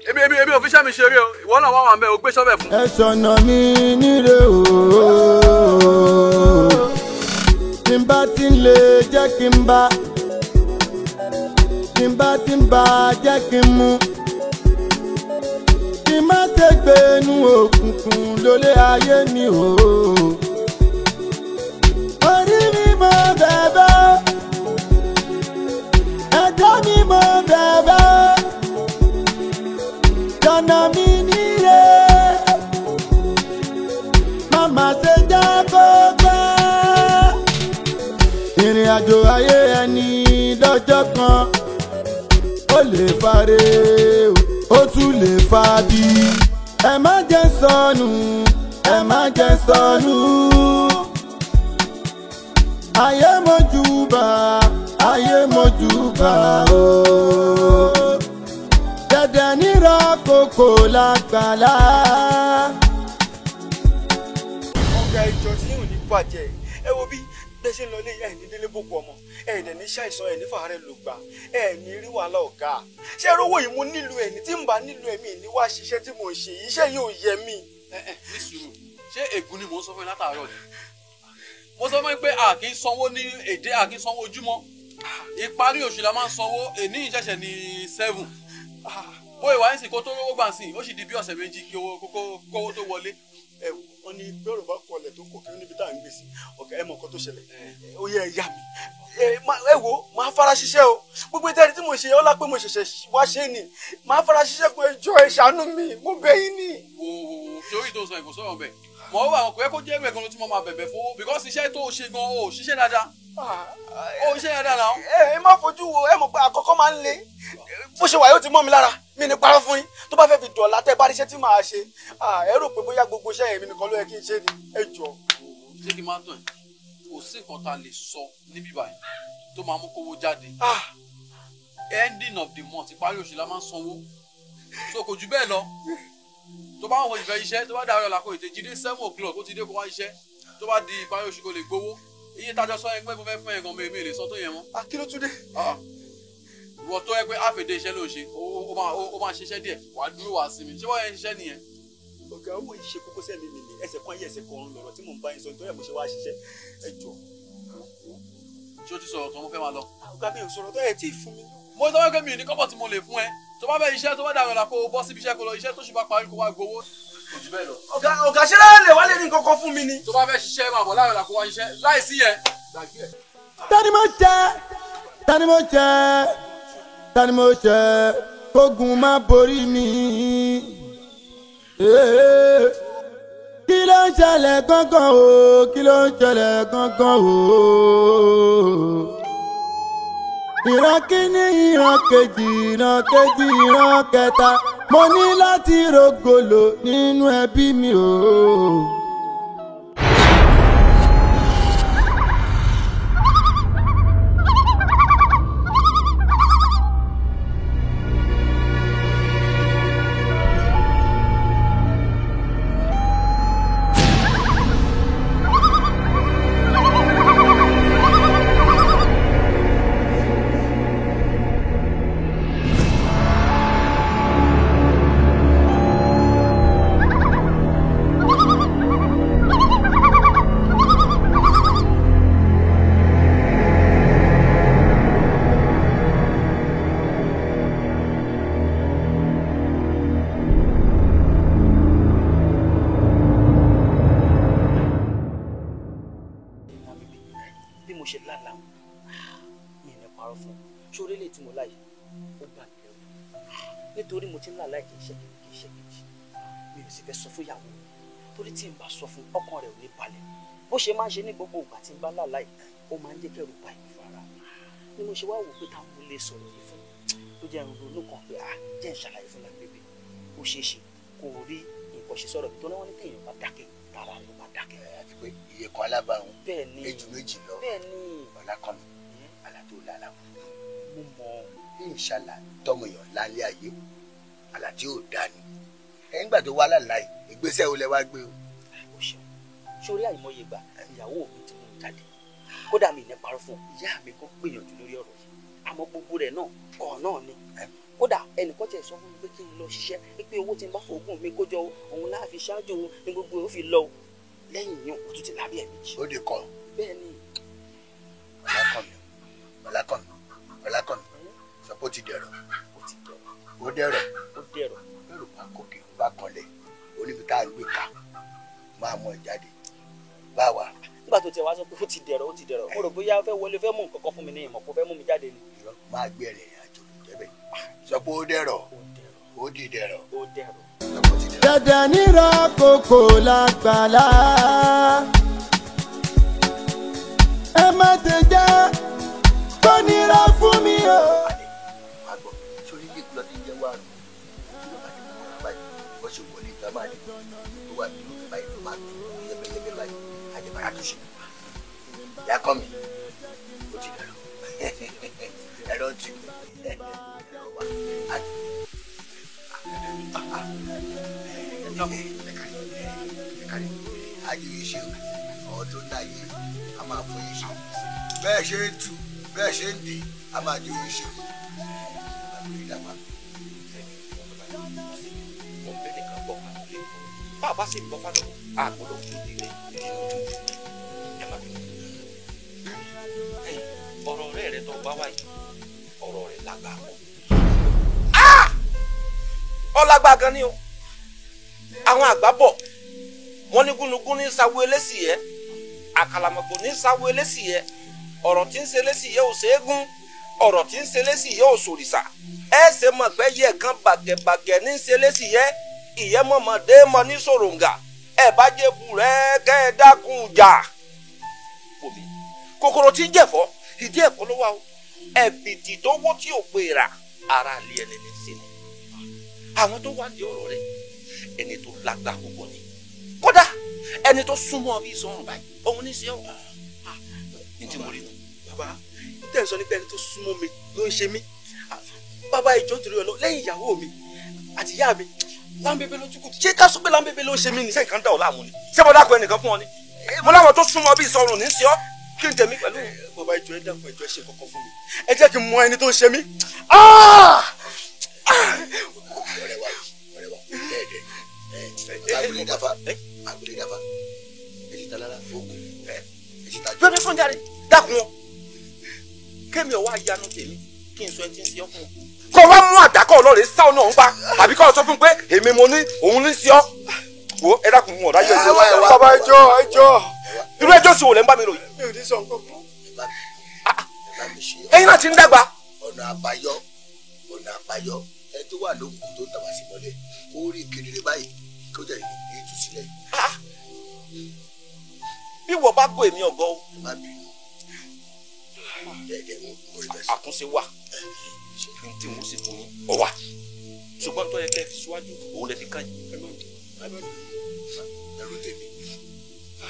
èmi ò fi ṣẹ́ mi ṣeré o ìwọ náà wà wà mẹ́ o gbé ṣọ́bẹ̀ fún. ẹ ṣọ̀nà mi níre o tí n bá ti ń lè jẹ́ kí n bá tí n bá ti ń bá jẹ́ kí n mú kí n má tẹ́gbẹ̀ẹ́nu òkùnkùn lólé ayé mi o. orí mi mo bẹ̀bẹ̀ ẹ̀dá mi mo bẹ̀bẹ̀ ṣọ̀nà mi níre màmá ṣe jẹ́ kó pẹ́. ìrìn àjò ayé ẹni lọ́jọ́ kan ó lè fare ó tún lè fa bí ẹ má jẹ́ sọnù ẹ má jẹ́ sọnù. ayé mojúbà ayé mojúbà o. dẹ̀dẹ̀ nírọ̀ kòkò lágbàlá. ọ̀gá ìjọ tí yóò ní bàjẹ́ ẹ wo bí bẹ́ẹ̀ ṣe ń lọ ilé ẹ̀ ní délé bòkú ọmọ ẹ̀ dẹ̀ ní ṣàìsàn ẹ̀ ní fàárẹ̀ ló gbà ẹ̀ ní rí wàhálà ọ̀gá ṣé rówó yìí mo nílò ẹ̀ ní tí ń bá nílò ẹ̀mí ní wá ṣiṣẹ́ tí mo ń ṣe iṣẹ́ yìí ò yẹ mí. ní sùúrù ṣé ègún ni mò ń sọ fún yín látàárọ̀ ni mo sọ fún yín pé a kì í sanwó ní èdè a kì í sanwó ojúmọ́ ìparí oṣù la máa ń sanwó èní ìṣẹ̀ṣẹ̀ ní 7 bó ìwà ẹ̀sìn kó tó rówó gbà sí ó sì di bí ọ̀sẹ̀ méjì kí owó tó wọlé. ẹ wọ́n ní bẹ́ẹ̀rù bá kọlẹ̀ tó kò kí níbi tá à ń gbé sí ọ̀gá ẹ mọ̀ nǹkan tó ṣẹlẹ̀ ó yẹ ẹ̀yà mi ẹ wo máa fara ṣiṣẹ́ o gbogbo ìtẹ́rí tí mo ṣe ọlá pé mo ṣẹ̀ṣẹ̀ wá ṣe ni máa fara ṣiṣẹ́ pé ẹjọ́ ẹ ṣàánú mi mo bẹ̀ yín ni. o torí tó sọ ìkòsọ́ ọ̀bẹ mọ̀ ó wà wọn pé kó jẹ́ ẹgbẹ́ kan tí mo máa bẹ̀bẹ̀ fowó because iṣẹ́ tó ṣe gan o ṣiṣẹ́ dáadáa o ṣiṣẹ́ dáadáa náà. ẹ má fojú wo ẹ mọ̀ pé àkọ́kọ́ máa ń le bó ṣe wà yóò ti mọ́ mi lára mi ní parọ́ fún yín tó bá fẹ́ fi dọ̀la tẹ́ bá ríṣẹ́ tí màá ṣe ẹ rò pé bóyá gbogbo iṣẹ́ yẹn mi nìkan ló yẹ kí n ṣe ni ẹ jọ. ṣé kí n máa tàn kò sí nǹkan tá a lè sọ níbí báyìí tó máa mú kówó jáde ending of the month ìparí oṣù la máa ń sanwó so kò jù bẹ́ẹ̀ lọ tó bá wọn ìfẹ́ iṣẹ́ tó bá dàrú ọ̀la kó ètè jíde 7 o'clock ó ti dé kó wá iṣẹ́ tó bá di ìparí oṣù kó lè gbowó iye tájọ sọ yẹn pé mo fẹ́ fún ẹ̀ gan mi lè sọ tó yẹn mọ́. kí ló tún dé. ìwọ tó yẹ pé àfẹ̀dé iṣẹ́ ló ń ṣe ó máa ṣiṣẹ́ díẹ̀ wàá dúró wàá sinmi ṣé wọ́n yẹn ń ṣiṣẹ́ nìyẹn. ọ̀gá owó yìí ṣe kókó sẹ́mi mi ni ẹsẹ̀ kan ayé ẹsẹ̀ kan ọ̀run lọ̀rọ̀ tí mò ń bá yín sọ nítorí ẹ̀ mo ṣe wá ṣiṣẹ́ ẹ jọ. ṣé o ti sọ̀rọ̀ tó mo fẹ́ máa lọ. ọ̀gá mi ò sọ̀rọ̀ tó ẹ̀ tí ì fún mi. mo sọ pé mi ò ní kọ́bọ̀ tí mo lè fún ẹ tó bá fẹ́ iṣẹ́ tó bá dàrú ọ̀la kó o bọ́ síbi iṣẹ́ kó lọ iṣẹ́ tó ṣì bá parí kó wá gbowó kò jù bẹ́ẹ̀ lọ. ọ̀gá ṣe lè wá lè ní nǹkan kan fún mi ni. tó bá fẹ́ ṣiṣẹ́ máa bọ̀ láàrin ọ̀la kó wá ṣiṣẹ́ láìsí yẹn gbàgbé ẹ̀. tani mo jẹ tani mo jẹ tani mo jẹ kógun má borí mi. kí ló ń ṣẹlẹ̀ gángan o kí ló ń ṣẹlẹ̀ gángan o. ìran kíní ìran kejì ìran kejì ìran kẹta mo ní láti rògbòlò nínú ẹbí mi o. nítorí mo ti ń là láì kì í ṣe kejì mi ò sì fẹ́ sọ fún ìyàwó torí tí n bá sọ fún ọkàn rẹ̀ ò ní balẹ̀ bó ṣe máa ń ṣe ní gbogbo ìgbà tí n bá là láì ó máa ń jẹ́ kẹ́rù bá ìlú fara ni mo ṣe wá wò pé táwọn ilé sọ̀rọ̀ yìí fún tó jẹ́ ronú kan pé jẹ́ ń ṣàlàyé fún lágbègbè ó ṣeé ṣe kó o rí nǹkan ṣe sọ̀rọ̀ tó náwó ní téèyàn bá dákẹ́ rárá ló bá dákẹ́. àti pé iye kan alábàáhùn bẹ́ẹ̀ni méjì lọ bẹ́ẹ̀ni ọlákànmí àlàtò làlà mo mọ ìṣàlà tọmọ èèyàn lálẹ́ ayé àlà tí ò dá ni ẹ̀yìn gbà tó wá láláì ìgbésẹ̀ olè wá gbé o. ó ṣeun sórí àìmọye ìgbà ìyàwó mi ti mú mi jáde kódà mi ní parọ́ fún ìyá mi kó gbìyànjú lórí ọ̀rọ̀ yìí àmọ́ gbogbo rẹ̀ náà kọ̀ náà ni kódà ẹnìkan tiẹ̀ sọ fún mi pé kí n lọ ṣiṣẹ́ pé owó tí n bá fòógùn mi kójọ òun láàfin ṣáájú òun ní gbogbo ó fi lọ lẹ́yìn yàn ó tún ti lábẹ́ ẹ̀ méjì. ó di kan. bẹ́ẹ̀ ni. ọlákànmí sọ pé ó ti dẹ̀rọ̀ ó dẹ̀rọ̀ bẹ́ẹ̀rù bá kókè bá kanlẹ̀ oníbi tá a gbé ká máa mọ ìjáde bá wa. nígbà tó tiẹ̀ wá sọ pé ó ti dẹ̀rọ̀ mo rò bóyá fẹ́ wọlé fẹ́ mú nǹkan kan fún mi ní ìmọ̀ kó fẹ́ mú mi jáde ni. máa gbé ẹ̀rẹ̀ àjò jẹ́bẹ̀ sọ pé ó dẹ̀rọ̀ ó di dẹ̀rọ̀. dẹ̀dẹ̀ nírọ̀ kòkò lágbàlá ẹ má ti jẹ́ kó nira fún mi o. bó ṣe wọlé ìgbà máa ní tó wà nínú ìgbà yìí máa dùn yẹbẹyẹbẹ báyìí àjẹbára tó ṣe ìyá kọ́ mi ó ti dẹ̀rọ ẹ̀rọ ti ẹ̀kárí ayé yìí ṣe ọdún láyé a máa fún yìí ṣe bẹ́ẹ̀ ṣe ń tu bẹ́ẹ̀ ṣe ń dè a máa jẹ́ yìí ṣe bàbá sì ń bọ́ fánà àgbọ̀dọ̀ fún ìdílé ìdínú tó ẹ má bínú. ọ̀rọ̀ ọ̀rẹ́ rẹ tó bá wáyé ọ̀rọ̀ rẹ lágbá pọ̀. ọlágbá gan ni o àwọn àgbà bọ̀ wọ́n ní gúnugún ní sáwó eléṣì yẹ àkàlàmọ̀gbò ní sáwó eléṣì yẹ ọ̀rọ̀ tí ń ṣe eléṣì yẹ ò ṣeégún ọ̀rọ̀ tí ń ṣe eléṣì yẹ ò ṣòrìṣà ẹ ṣe mọ̀ pé yẹ kan bàgẹ̀bàgẹ̀ ní ṣe eléṣì yẹ ìyẹn mọ̀mọ́dé mọ ní sòròǹgà ẹ bá jẹ́ bu rẹ kẹ́ ẹ dákun jà. omi kòkòrò tí ń jẹ̀fọ́ ìdí ẹ̀fọ́ ló wà o ẹ̀bìtì tó wó tí ò pè rà ara lé ẹni ní sílẹ̀ àwọn tó wá di ọ̀rọ̀ rẹ ẹni tó lágbá púpọ̀ ni kódà ẹni tó súnmọ́ bí sọ̀rùn báyìí òun ní sí ọ̀ ní tí mo rí nù. bàbá tẹ̀ ń sọ nípa ẹni tó súnmọ́ mi ló ń ṣe mí bàbá ìjọ torí ọlọ lẹ́yìn ìyàwó mi àti ìyá mi láńbébé ló túkù ṣé ká sọ pé láńbébé ló ṣe mí ni. ṣé nǹkan dà ọ́ láàmú ni ṣé mo dákọ̀ ẹnìkan fún ọ ni mo láwọn tó súnmọ́ bí sọ̀rùn ní sí ọ kí n tẹ̀mí pẹ̀lú. bàbá ìjọ ẹ dákun ìjọ ṣe kọ́kọ́ fún mi ẹ jẹ́ kí n mọ ẹni tó ń ṣe mí. agbolé dafa èyí talala ogun èyí tajú. bẹ́ẹ̀ ni fún jáde dákun ọ kémi ọwọ́ ayanu tèmi kí n sọ ẹni tí ń ṣe ọ fún ọ. kọ́ wá mú àdákọ̀ ọlọ́rẹ̀ sáwọn náà ń pa àbí kọ́ ọ sọ fún pé èmi mo ní òun ní sí ọ. wo ẹ dákun mú ọ̀dá yẹ ẹjọ́. bàbá ẹjọ́ irú ẹjọ́ sì wò lẹ́ ń bá mi rò yìí. mi ò ní sọ nǹkan kan. ẹ̀yin náà ti ń dàgbà. ọ̀nà àbáyọ ẹ tó wà lóògùn tó tàbá sí mọ́lẹ̀ ó rí kedere báyìí kó jẹ́ ètò sílẹ̀. bí wọ́n bá gbọ́ èmi ọ̀gọ́ o. àtúnṣe wà tí mo sì fún yín ọ̀wà ṣùgbọ́n tó yẹ kẹ́ ẹ fi síwájú òun lè fi kàn yín. ẹrù tèmi.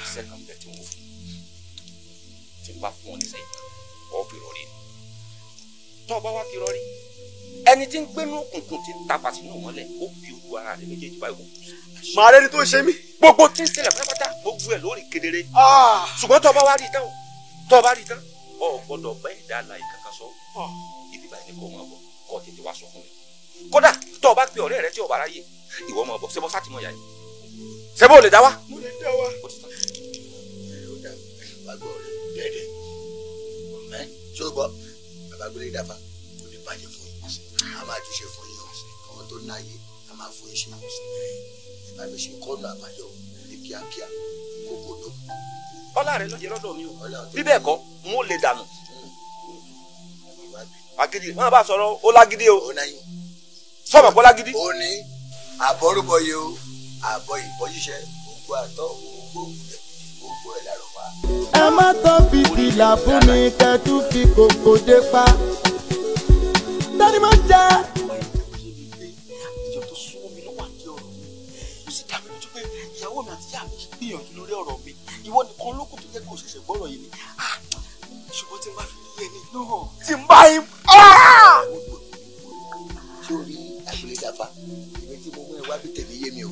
iṣẹ́ kan bẹ̀ tí mo fún tí n bá fún ọ níṣẹ́ ìgbà ọ fi rọrí tó o bá wá fi rọrí ẹni tí ń gbénú òkùnkùn ti tapa sínú mọ́lẹ̀ ó fi ojú ara rẹ̀ méjèèjì báyìí wò. màá rẹ́ni tó ń ṣe mí. gbogbo tí ń ṣẹlẹ̀ pátápátá gbogbo ẹ̀ lórí kedere. ṣùgbọ́n tó o bá wá rí tán o gbọ́dọ̀ bá ìdá àlàyé kankan sọ ibi báyìí ni kò máa bọ̀ kọ́ tètè wá sọ fún mi. kódà tó o bá pe ọ̀rẹ́ rẹ tí o bá ráyè ìwọ máa bọ̀ ṣebọ́ sátìmọ̀ yá yìí ṣebọ́ ò lè dá wá. mo lè dá wá. ṣùgbọ́n babagbélé dábàá kò ní bàjẹ́ fún yín a máa jíṣẹ́ fún yín ọmọ tó náyé a máa fún yín ṣe ìbámu ṣe kọ́nà àbáyọ ní kíákíá kókó tó. ọlá rẹ ló jẹ lọ́dọ̀ mi o bí bẹ́ẹ̀ kọ́ n ó lè dànù. agídí wọn bá sọ̀rọ̀ ó lágídí o sọmọ kó lágídí. ó ní àbọrúbọyé o àbọ ìbọyíṣẹ gbogbo àtọ gbogbo ẹ lárọ wa. ẹ má tán fi tìlà fún mi kẹtù fi kòkò dé pa tani máa ń jẹ. ìjọ tó súnmọ́ mi ló wà ní ọ̀rọ̀ ó sì dá mi lójú pé ìyàwó mi àti ìyá mi gbìyànjú lórí ọ̀rọ̀ mi ìwọ nìkan ló kù tó jẹ́ kó o ṣẹ̀ṣẹ̀ gbọ́rọ̀ yìí ni ṣùgbọ́n tí n bá fi ní ẹni náà tí n bá yín. ṣé o rí àgbélé dáfà èmi tí mo mú ẹ wá bí tèmi yé mi o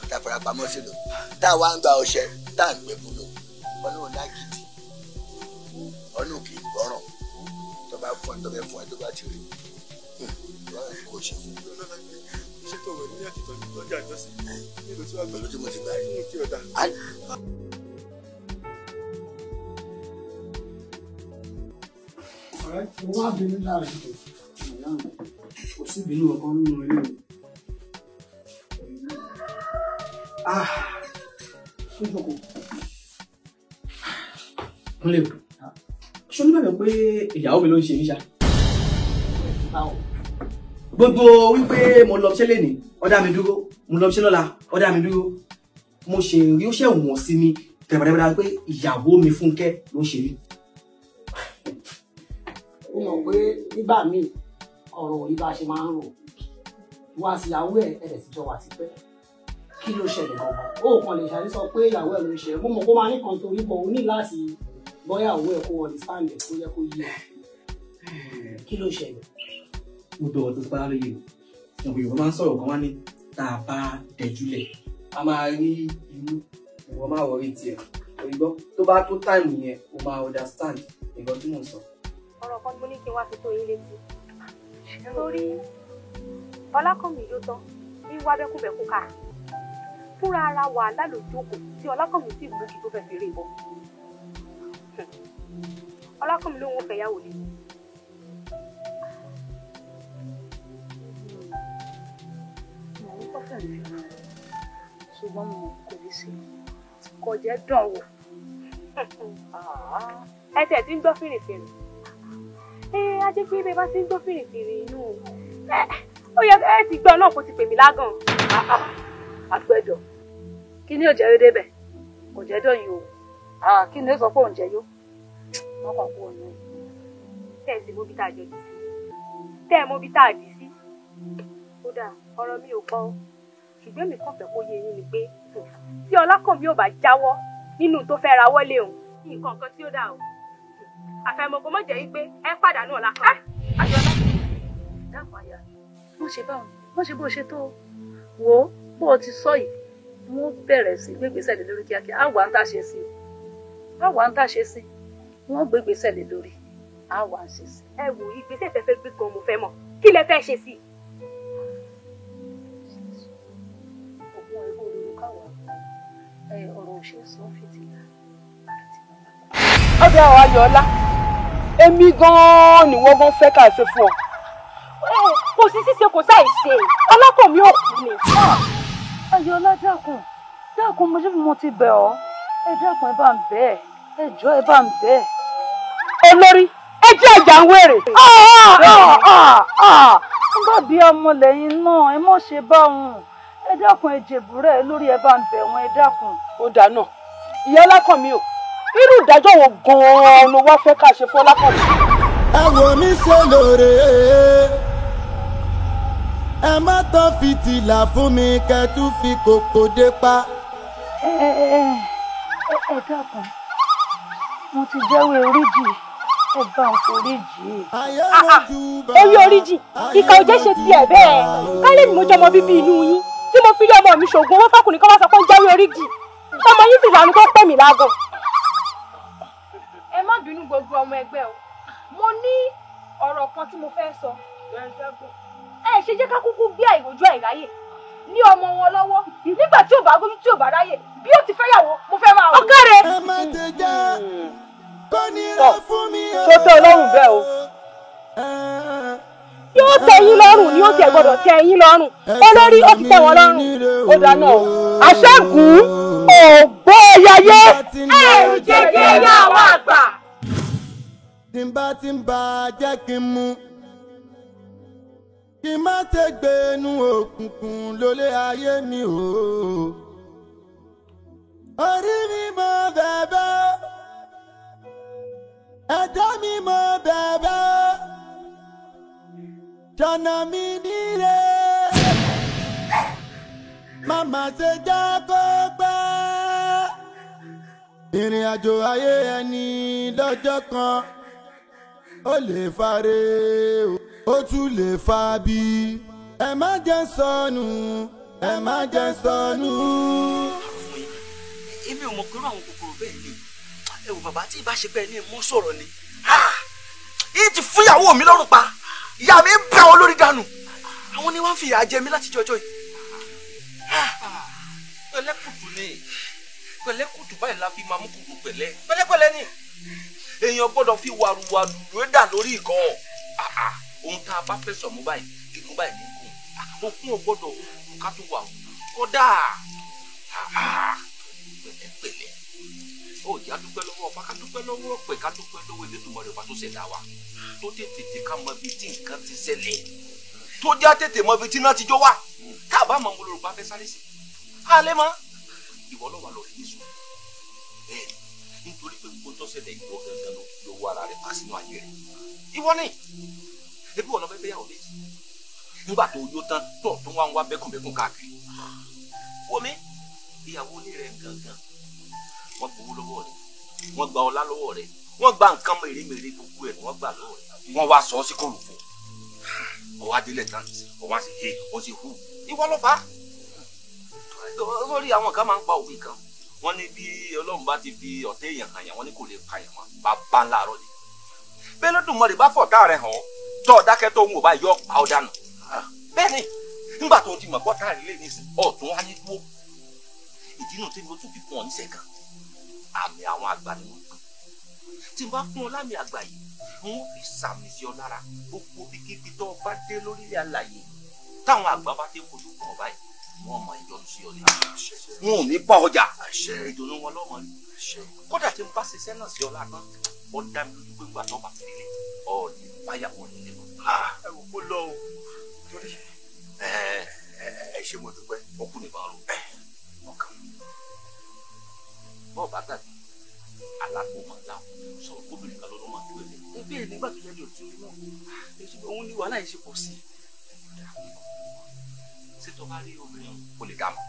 tá a fara pamọ́ sínú tá a wá ń gba ọṣẹ tá a ń gbẹ bùnú ọlọ́run lágídí ọlọ́run kì í gbọ́ràn tó bá fún ẹ tó bẹ fún ẹ tó bá ti rí kò ṣe fún mi. ṣé tó wẹ̀ ní àkìtọ̀ ní ọjà ìjọsìn nílùú tí wàá gbẹ. pẹ̀lú tí mo ti gbà rí. kí o dá. ọ̀rẹ́ mo wá bínú láàrin tó kò sí ìbínú ọkàn nínú ilé mi. Ṣé ìjọkọ̀? Mo lè ṣé oníbàbẹ̀ pé ìyàwó mi ló ń ṣe níṣà? Gbogbo wípé mo lọ ṣẹ́ lẹ́nìí, ó dá mi dúró, mo lọ ṣẹ́ lọ́la, ó dá mi dúró. Mo ṣe rí ó ṣẹ̀ wọ̀n sí mi tẹ̀bẹ̀rẹ̀bẹ̀rẹ̀ pé ìyàwó mi Fúnkẹ́ ló ń ṣe mí. Ó mọ̀ pé nígbà míì ọ̀rọ̀ yìí bá ṣe máa ń rò wá sí ìyàwó ẹ̀ ẹ̀ sì jọ wà tipẹ́ kí ló ṣẹlẹ̀ gangan ó kàn lè ṣàlẹ́ sọ pé ìyàwó ẹ̀ ló ṣe mo mọ̀ kó máa ní kan torí pọ̀ ó ní láti bọ́yá òwe ẹ̀ kó understand ẹ̀ kó yẹ kó yé ẹ̀ kí ló ṣẹlẹ̀. mo dọ̀wọ́ tó pa lóye ọ̀pọ̀ Yorùbá máa ń sọ̀rọ̀ kan wá ní tá a bá dẹjúlẹ̀ a máa rí inú ìwọ máa wọrí tiẹ̀ òyìnbó tó bá tó táìmù yẹn o máa understand nǹkan tí mò ń sọ. ọ̀rọ̀ kan mo ní kí n wá fi tó yín létí torí Ọlákànmí yóò tán ní wá bẹ́kúbẹ́kú ká fúnra ara wà lálòjókòó tí Ọlákànmí sì mú kí tó fẹ́ fi rí ìbọn Ọlákànmí ló ń fẹ́ yàwó lé. mo ń kọ́ fẹ́ mi ṣùgbọ́n mo kò lè ṣe kò jẹ́ dán wò. ẹ tẹ̀ tí ń gbọ́ fìrìfìrì a jẹ́ pé bẹ́ẹ̀ bá ti ń gbọ́ fìrìfìrì inú ó yẹ ẹ ti gbọ́ náà kó ti pè mí lágàn. àgbẹ̀dọ̀ kí ni òjẹ́ rí débẹ̀ kò jẹ́ dọ̀yìn o kí ni ó sọ pé òun jẹ́ yó wọ́n kàn kó òun ní. tẹ́ ẹ sì mú bí tá a jọ jù sí tẹ́ ẹ mú bí tá a jù sí kódà ọ̀rọ̀ mi ò pọ̀ ṣùgbọ́n mi kàn fẹ́ kó yé yín ni pé tí Ọlákànmí ò bá jáwọ́ nínú tó fẹ́ rawọ́ lé òun nǹkan kan tí ó dà o àfẹ̀mọ̀kò mọ̀ jẹ́ wípé ẹ pàdánù Ọlákànmí. Àjọlá dákun àyà wọ́n ṣe báwọn wọ́n ṣe bó ṣe tó wò ó bó o ti sọ yìí wọ́n bẹ̀rẹ̀ sí gbégbèsè lé lórí kíákíá àwa ń tàṣe sí wọ́n gbégbèsè lé lórí àwa ń ṣe sí. ẹ wò ìgbésẹ̀ tẹ́ fẹ́ gbé gan mo fẹ́ mọ̀ kí lẹ fẹ́ ṣe sí i. ògùn ẹ̀rọ òrùlù káwa ọ̀rọ̀ òṣèlú sọ fìtìlá. ọbẹ̀ àwọn Ayọ̀ọ́lá èmi gan-an ni wọ́n gan fẹ́ ká ṣe fún ọ. kò sí ṣíṣe kò sáì ṣe Ọlákànmí ò kú ni. Ayọ̀ọ́lá dákun mo ti bẹ̀ ọ́ ẹ dákun ẹ bá ń bẹ̀ ẹ jọ̀ọ́ ẹ bá ń bẹ̀. olórí ẹ jẹ́ ìjà ń wèrè. nígbà bí ọmọ lẹ́yìn náà ẹ mọ̀ ṣe báwọn ẹ dákun ẹ jèbúrẹ́ lórí ẹ bá ń bẹ̀ wọ́n ẹ dákun. ó dáná ìyá Ọlákànmí o irú ìdájọ́ wo gan-an ló wá fẹ́ ká ṣe fún Ọlákànmí. ẹ wò mí ṣe lóore ẹ má tán fìtílà fún mi kẹtù fi kòkò dé pa. ẹ dákun mo ti jẹ́wọ́ oríjì ẹ bá ń foríjì. orí oríjì ìkà ò jẹ́ ṣe tiẹ̀ bẹ́ẹ̀ kálẹ̀ mi mo jẹ́ ọmọ bíbí inú yín tí mo fi rí ọmọ mi ṣògùn owó fọkùnrin kan wá sọ pé ó jẹ́wọ́ oríjì ọmọ yín sì lànà tó pè mí lágàn. ẹ má bínú gbogbo ọmọ ẹgbẹ́ o mo ní ọ̀rọ̀ kan tí mo fẹ́ sọ. ẹ ṣe jẹ́ ká kúkú bí àìrójú àìráyè ní ọmọ wọn lọ́wọ́ nígbà tí ò bá gbójú tí ò bá ráyè bí ó ti fẹ́ yàwó mo fẹ́ máa wò. ọ̀kẹ́rẹ́. ẹ má ṣe jẹ́ kó nira fún mi o. tó tẹ́ ọlọ́run bẹ́ẹ̀ o. yóò tẹ́ yín lọ́rùn ni ó tiẹ̀ gbọ́dọ̀ tẹ́ yín lọ́rùn olórí ó ti tẹ́ wọn lọ́rùn. ó dáná o aṣẹ́gun ògbóyayé. ẹ̀rù jẹjẹ yá àwọn àgbà. tí ń bá jẹ́ kí n mú kí n má ṣe gbénu òkùnkùn lólé ayé mi o. orí mi mọ bẹ̀bẹ̀ ẹ̀dá mi mọ bẹ̀bẹ̀ jọ̀nà mi níre màmá ṣe jẹ́ kó pẹ́. ìrìn àjò ayé ẹni lọ́jọ́ kan ó lè fare ó tún lè fa bí. ẹ má jẹ́ sọnù ẹ má jẹ́ sọnù. èmi ò mọ̀ pé àwọn kòkòrò bẹ́ẹ̀ ni ẹ wò bàbá tí ìbá ṣe bẹ́ẹ̀ ni mo sọ̀rọ̀ ni yìí ti fún ìyàwó mi lọ́rùn pa ìyá mi ń bẹ́ wọn lórí dànù àwọn ni wọ́n fi ìyà jẹ mí láti jọjọ́ yìí. pẹ̀lẹ́kùtù ni pẹ̀lẹ́kùtù báyìí la fi máa mú kùtù pẹ̀lẹ́ pẹ̀lẹ́pẹ̀lẹ́ ni èèyàn gbọ́dọ̀ fi wàrúwàrú ló dà lórí ìkan ohun tá a bá fẹ́ sọ̀mú báyìí kíkún báyìí ní kún òkun ò gbọ́dọ̀ ká tó wà kódà pẹ̀lẹ́pẹ̀lẹ́ ó yá dúpẹ́ lọ́wọ́ ọba ká dúpẹ́ lọ́wọ́ ọ̀pẹ ká dúpẹ́ lọ́wọ́ Elédùmarè ọba tó ṣẹ̀dá wa tó tètè dé ká mọ ibi tí nǹkan ti ṣẹlẹ̀ tó já tètè mọ ibi tí iná ti jó wá tá a bá mọ ọmọlórúkọ bá fẹ́ sáré sí alẹ́ mọ́ ìwọ náà wà lórí Jésù bẹ́ẹ̀ nítorí pé gbogbo tó ṣẹlẹ̀ ìwọ gangan ló wọ ara rẹ̀ pa sínú ayé rẹ̀ ìwọ ni ebi wọn lọ fẹ́ fẹ́ yàwó méjì nígbà tó yó tán tó tún wá ń wá bẹ́kùnbẹ́kùn káàkiri wọ́n mi ìyàwó ilé rẹ̀ gangan wọ́n gbowó lọ́wọ́ rẹ̀ wọ́n gba ọlá lọ́wọ́ rẹ̀ wọ́n gba nǹkan mèremère gbogbo ẹ̀ ni wọ́n gbà lọ́wọ́ rẹ̀ wọ́n wá sọ ọ́ sí kòròfò ọwọ́ adélẹ̀ tán ọwọ́ àti he ó ti hu ìwọ ló fà á lórí àwọn kan máa ń pa òwe kan wọ́n ní bí Ọlọ́run bá ti fi ọ̀tẹ̀ èèyàn hàn yàn wọ́n ní kò lè pa èèyàn mọ́ bàbá ńlá rọ ni bẹ́ẹ̀ ló dùn mọ́ rẹ̀ bá fọ̀tá rẹ̀ hàn tó o dákẹ́ tó ń wò bá yọ pa ọ́ dànù bẹ́ẹ̀ ni nígbà tó o ti mọ̀ pọ́tà rẹ̀ lè ní ìsìn ọ̀tún wáyé dúró ìdí náà tí mo tún fi fún ọ níṣẹ́ kan àmì àwọn àgbà ni wọ́n pè tí n bá fún ọ lámì àgbà yìí wọ́n fi sàmì sí ọ lára gbogbo bíkíbi tó o bá dé lórílẹ̀ àlàyé táwọn àgbà bá dé kojú kan báyìí wọ́n mọ ìyọnu sí ọ ní wọn ò ní bá ọjà ìdùnnú wọn lọ́mọ ni kódà tí n bá ṣiṣẹ́ náà sí ọ lánàá ó dá mi lójú pé ńgbà tó bá délé ọ ní báyàwó nílé mọ́. ẹ wò ó lọ o torí ẹ ṣe mo dúpẹ́ ó kú ní bàárò ọkàn bọ́ọ̀ bá gbàgbé alágbó máa láwọn sọ̀rọ̀ kóbìnrin kan lọ́dún máa tó ẹ̀lẹ́. ẹbí ẹ̀ nígbà tó yẹ ní òtún náà èsì òun ní wàhálà yìí ṣe pọ̀ sí. ṣé tó bá rí obìnrin kò lè dá mọ́.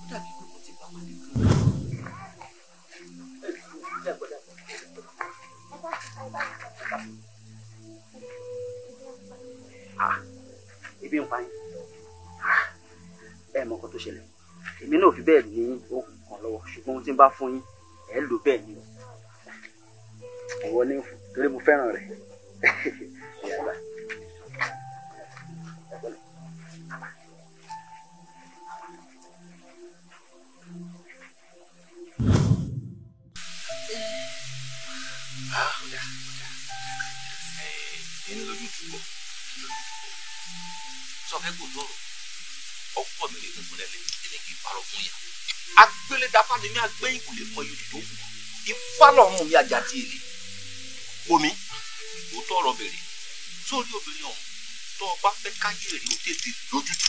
ó dàbí pé mo ti bá wà ní kúrò. ibi ń pa yín ẹ mọ nǹkan tó ṣẹlẹ̀ èmi náà ò fi bẹ́ẹ̀ ní oògùn kan lọ́wọ́ ṣùgbọ́n ohun tí n bá fún yín ẹ lò bẹ́ẹ̀ ni o ọwọ́ ní fún torí mo fẹ́ràn rẹ̀ ẹni lójú túbọ̀ sọ fẹ́ kò tọrọ ọ̀pọ̀ mi lè gbogbo lẹ́lẹ́ ẹni kì í parọ́ fún yà agbélédafá ni mi agbẹ́yìn kò lè mọ iye tó kù ifá lọ́mú mi ajá tí èlé omi ó tọrọ bèrè sórí obìnrin ọ̀hún tó o bá fẹ́ káyé rè ó tètè lójútù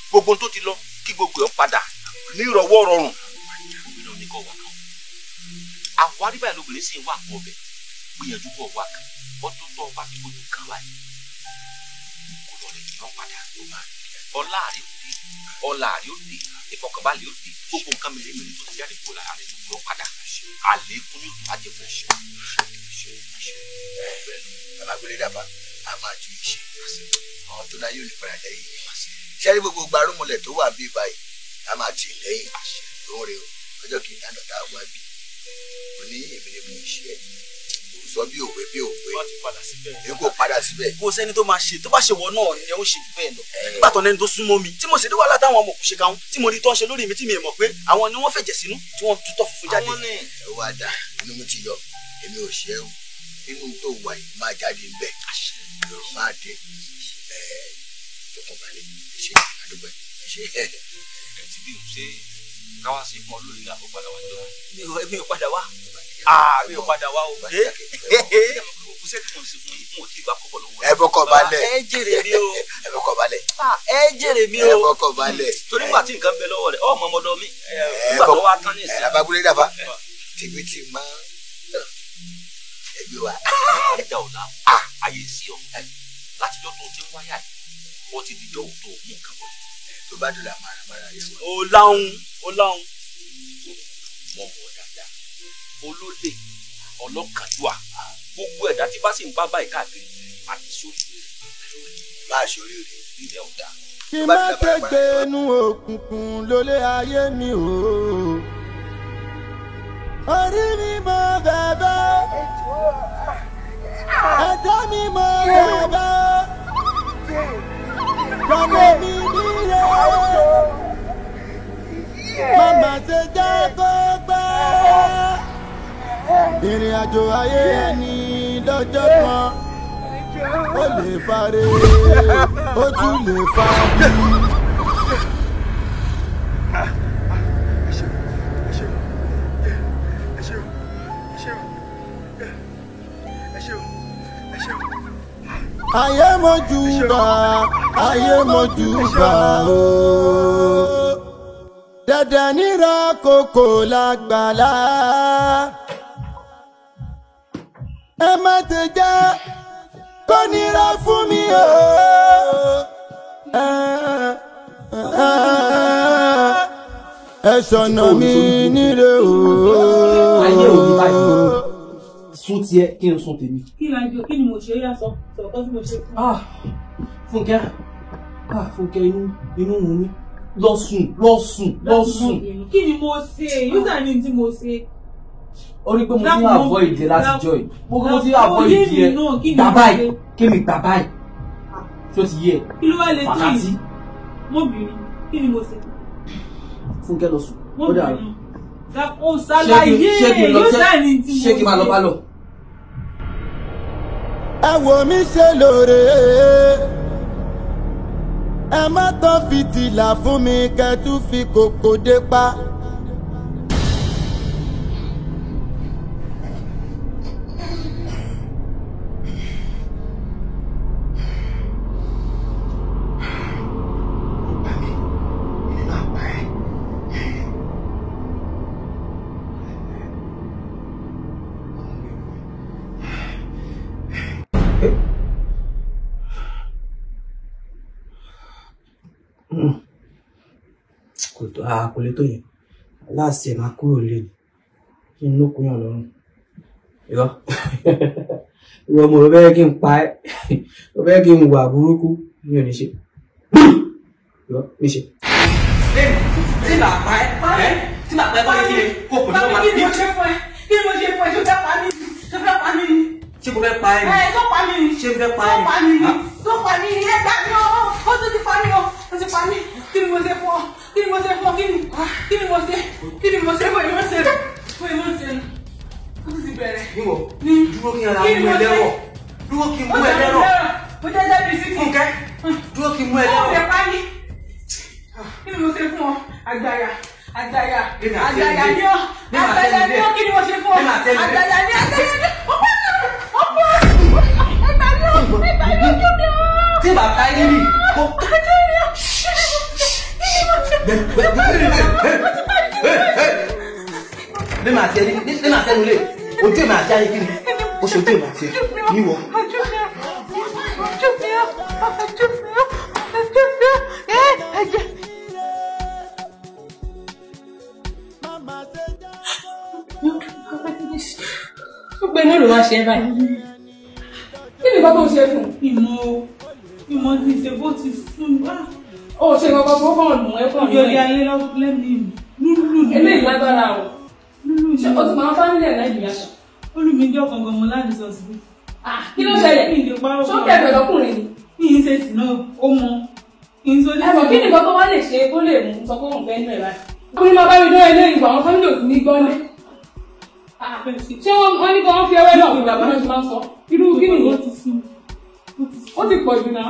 gbogbo tó ti lọ kí gbogbo ẹ̀ padà ní ìrọ̀wọ́ rọrùn obìnrin oníkọ̀ wà kan àwárí báyìí lóbìnrin sì ń wà kọ́ ọbẹ̀ gbìyànjú kọ́ wà kan ọdún tó ọba tó gbogbo kan wáyé kò lọ rẹ̀ yọ padà ló máa ọlá rẹ̀ ó dé ọlá rẹ̀ ó dé ìfọkànbalẹ̀ ó dé gbogbo nǹkan mèremère tó ti jáde kó lára rẹ̀ tó yọ padà àlékún yóò tó ajẹ́ fún ṣe. alágbélé dábàá a máa ju iṣẹ́ àwọn tó náà yóò ní padà lẹ́yìn ṣẹ́rí gbogbo gbarumọlẹ̀ tó wà bíi báyìí a máa tì lẹ́yìn lóore o ọjọ́ kìí dáná tá a wá bí o ní èmi ni mo ń ṣe ẹ́ sọ bí òwe n kò padà síbẹ̀. kò sẹ́ni tó máa ṣe tó bá ṣe wọ náà ni ó ṣe bẹ́ẹ̀ lọ. nígbà tó nẹni tó súnmọ́ mi tí mo ṣe dé wàhálà táwọn ọmọ kò ṣe káwọn tí mo rí tó ń ṣe lórí mi tí mi mọ̀ pé àwọn ni wọ́n fẹ̀jẹ̀ sínú tí wọ́n tutọ́ funfun jáde. ẹ wá dà inú mi ti yọ èmi ò ṣe é o inú tó wà yìí máa jáde ń bẹ̀ lọ́rùn máa dé tọkànbalẹ̀ ṣe àdúgbò ṣe ẹ ti bí o ṣe káwá sí fún ọ lórí ní àkókò padà wá jọ. mi ò padà wá mi ò padà wá o. ẹ fọkàn balẹ̀ ẹ jèrè mi o. ẹ fọkàn balẹ̀ ẹ jèrè mi o. ẹ fọkàn balẹ̀. torí nígbà tí nǹkan bẹ lọ́wọ́ rẹ̀ ọmọ ọmọdé mi nígbà tó wá tán ní ìsìn. ẹ abagulé dàbà tìbí tì máa ẹgbẹ́ wa. ẹja ò láwọn ayé sí ọ látijọ́ tó ti ń wáyà yìí wọ́n ti dìjọ́ òun tó mú nǹkan bọ̀. tó bá dùn làmàràmàrà yẹn wá. ó láhùn ó láhùn. wọ́n mọ̀ dáadáa olóde ọlọ́kàdúà gbogbo ẹ̀dá tí bá sì ń bá báyìí káàkiri àti sórí máa ṣorí rẹ̀ ilẹ̀ ọ̀dà. kí má tẹ́gbẹ́ inú òkùnkùn lólé ayé mi o. orí mi mọ bẹ̀bẹ̀ ẹ̀dá mi mọ bẹ̀bẹ̀ jọ̀wọ́ mi nílé màmá ṣe jẹ́ kó gbẹ́. ìrìn àjò ayé ẹni lọ́jọ́ kan ó lè fare ó tún lè fa bí. ayé mojúbà ayé mojúbà o dandan nira kókó lágbàlá ẹ má ti jẹ́ kó nira fún mi o ẹ ṣọ̀nà mi níre o. ayé òní báyìí sún tiẹ̀ kí n sún tèmi. kí ni mo ṣe yá sọ sọ̀tọ́ tí mo ṣe fún. Fúnkẹ́ Fúnkẹ́ inú wù mí lọ sùn. kí ni mo ṣe yóò sàn ní tí mo ṣe. ó rí pé mo ti ń àbọ̀ ìdí láti jọ yìí mo ti ń àbọ̀ ìdí ẹ gbà báyìí kí mi gbà báyìí tí ó ti yẹ kí ló wá lè tún wákàtí. mo bìrì kí ni mo ṣe. Fúnkẹ́ lọ sùn mo ó dà bìrì o ṣàlàyé yóò sàn ní tí mo ṣe. ṣé kí n máa lọ bá lọ. ẹ wò mí ṣe lóore ẹ má tán fìtílà fún mi kẹtù fi kòkò dé pa. Kò lè tó yẹn láàsì ẹ̀ máa kúrò lé ní kí n lókun yàn lọ́rùn ìwọ mo rò bẹ́ẹ̀ kí n pa ẹ́ rò bẹ́ẹ̀ kí n wà burúkú mi ò ní ṣe mi ṣe. tí màá pa ẹ́ tí màá pa ẹ́ báyìí kí ni kò kò ní wọ́n máa bí. kí ni mo ṣe fún ẹ ṣé fẹ́ pa mí ṣé fẹ́ pa mí ni. ṣé mo fẹ́ pa ẹ́ ni. tó pa mí ni. ṣé mo fẹ́ pa ẹ́ ni. tó pa mí ni ẹ gbà mí o ó tún ti pa mí o ó ti pa mí kí ni mo ṣe fún ọ kí ni mo ṣe fún ọ kí ni mo ṣe bóyá mo ṣe ó tún ti bẹ̀rẹ̀. níwọ dúró kí n ara mú ẹ lẹ́rọ̀ dúró kí n mú ẹ lẹ́rọ̀ ó jẹ́ jẹ́ bíi sísìn. Fúnkẹ́ dúró kí n mú ẹ lẹ́rọ̀. ó lè pa mí kí ni mo ṣe fún ọ àgbàyà ni ọ kí ni mo ṣe fún ọ àgbàyà ni tí bàbá yín ni kò bí màá tẹ nílé ojú èmi àti ayé kí ni ó ṣe ojú èmi àti ẹ níwọ. ó gbé náà ló wá ṣe báyìí kí ni bàbá ò ṣe fún ìmọ̀ ti ṣe bó ti sùn ó ṣe gbogbo gbogbo ọ̀nà ẹ̀kọ́ ìjọba ayé lẹ́mìí lúlù ní eléyìí lágbára o ṣé o ti máa ń fámílì ẹ̀ náà ìyá ṣá. olùmíjọ́ kankan mo láti sọ sí. kí ló ṣẹlẹ̀ ṣó kẹ̀kẹ́ lọkùnrin ni. kí n ṣe sì náà ó mọ kí n sọ ní. ẹ̀fọ́ kí ni nǹkan tó wá lè ṣe kó lè mú sọ pé òun fẹ́ nú ẹ̀ báyìí. ọkùnrin máa bá mi dán eléyìí ìgbà àwọn fámílì òsì ní gbọ́nà. ṣé wọ́n ní kí wọ́n fi ẹwẹ́ náà ìgbà bá náà ti máa ń sọ irú kí nìyẹn ó ti pọ̀ jù náà.